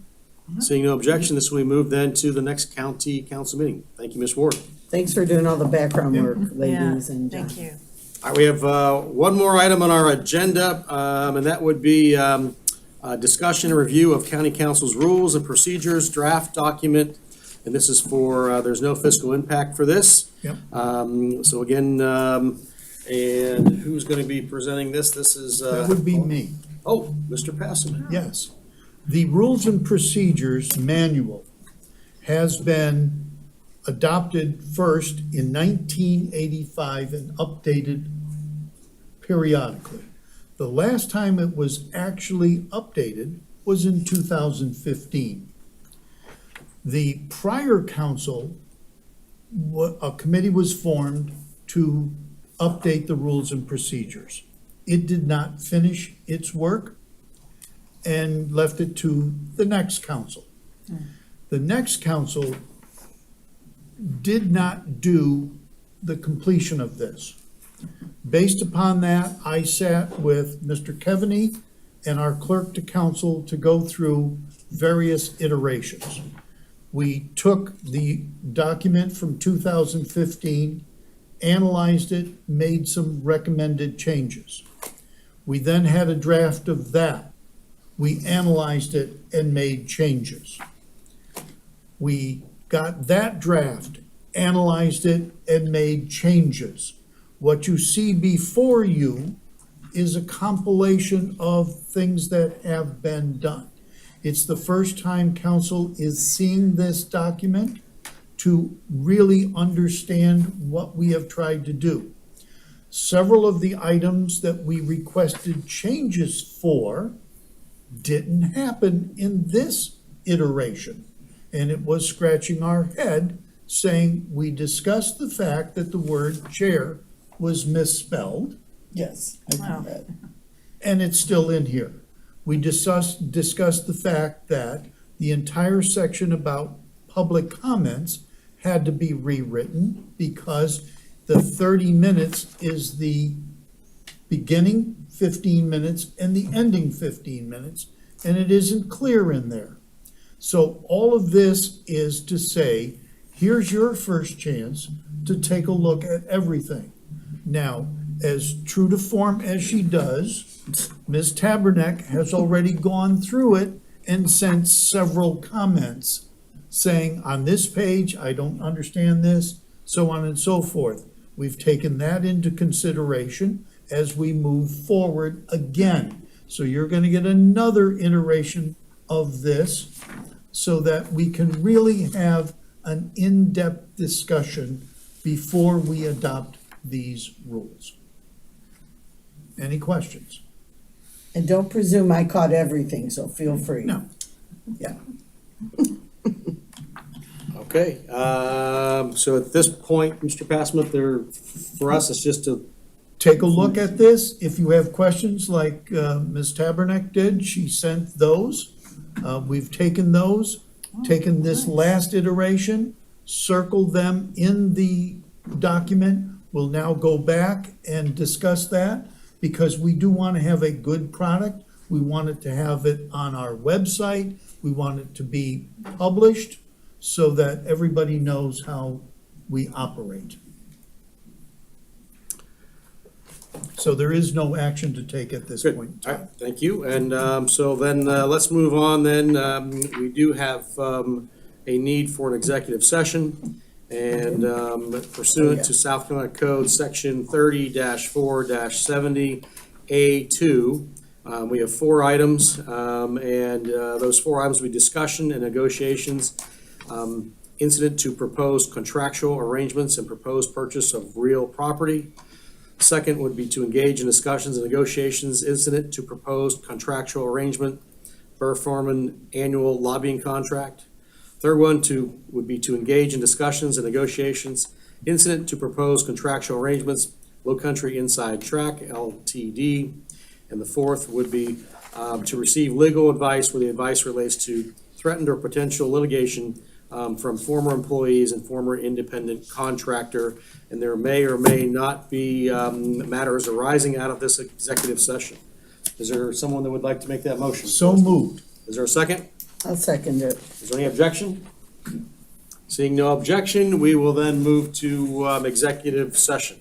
Seeing no objection, this will be moved then to the next county council meeting. Thank you, Ms. Ward. Thanks for doing all the background work, Yeah, ladies and thank gentlemen. you. All right, we have one more item on our agenda, and that would be discussion and review of county council's rules and procedures draft document. And this is for, there's no fiscal impact for this. Yep. So again, and who's going to be presenting this? This is. That would be me. Oh, Mr. Passman. Yes. The Rules and Procedures Manual has been adopted first in 1985 and updated periodically. The last time it was actually updated was in 2015. The prior council, a committee was formed to update the rules and procedures. It did not finish its work and left it to the next council. The next council did not do the completion of this. Based upon that, I sat with Mr. Kevaney and our clerk to council to go through various iterations. We took the document from 2015, analyzed it, made some recommended changes. We then had a draft of that. We analyzed it and made changes. We got that draft, analyzed it, and made changes. What you see before you is a compilation of things that have been done. It's the first time council is seeing this document to really understand what we have tried to do. Several of the items that we requested changes for didn't happen in this iteration. And it was scratching our head, saying we discussed the fact that the word chair was misspelled, Yes, I Wow. do that. and it's still in here. We discussed the fact that the entire section about public comments had to be rewritten because the 30 minutes is the beginning 15 minutes and the ending 15 minutes, and it isn't clear in there. So all of this is to say, here's your first chance to take a look at everything. Now, as true to form as she does, Ms. Tabernack has already gone through it and sent several comments saying, on this page, I don't understand this, so on and so forth. We've taken that into consideration as we move forward again. So you're gonna get another iteration of this so that we can really have an in-depth discussion before we adopt these rules. Any questions? And don't presume I caught everything, so feel free. No. Yeah. Okay, so at this point, Mr. Passmore, for us, it's just to, Take a look at this. If you have questions like Ms. Tabernack did, she sent those. We've taken those, taken this last iteration, circled them in the document. We'll now go back and discuss that because we do want to have a good product. We want it to have it on our website. We want it to be published so that everybody knows how we operate. So there is no action to take at this good. point in All time. right, thank you. And so then let's move on then. We do have a need for an executive session. And pursuant to South Carolina Code, Section 30-4-70A2, we have 4 items. And those 4 items will be discussion and negotiations, incident to proposed contractual arrangements and proposed purchase of real property. Second would be to engage in discussions and negotiations, incident to proposed contractual arrangement, Burr Foreman annual lobbying contract. Third one would be to engage in discussions and negotiations, incident to propose contractual arrangements, Low Country Inside Track LTD. And the fourth would be to receive legal advice where the advice relates to threatened or potential litigation from former employees and former independent contractor. And there may or may not be matters arising out of this executive session. Is there someone that would like to make that motion? So moved. Is there a second? I'll second it. Is there any objection? Seeing no objection, we will then move to executive session.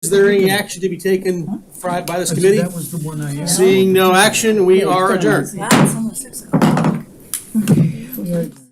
Is there any action to be taken by this committee? That was the one I asked. Seeing no action, we are adjourned. Wow, it's almost 6 o'clock. We are-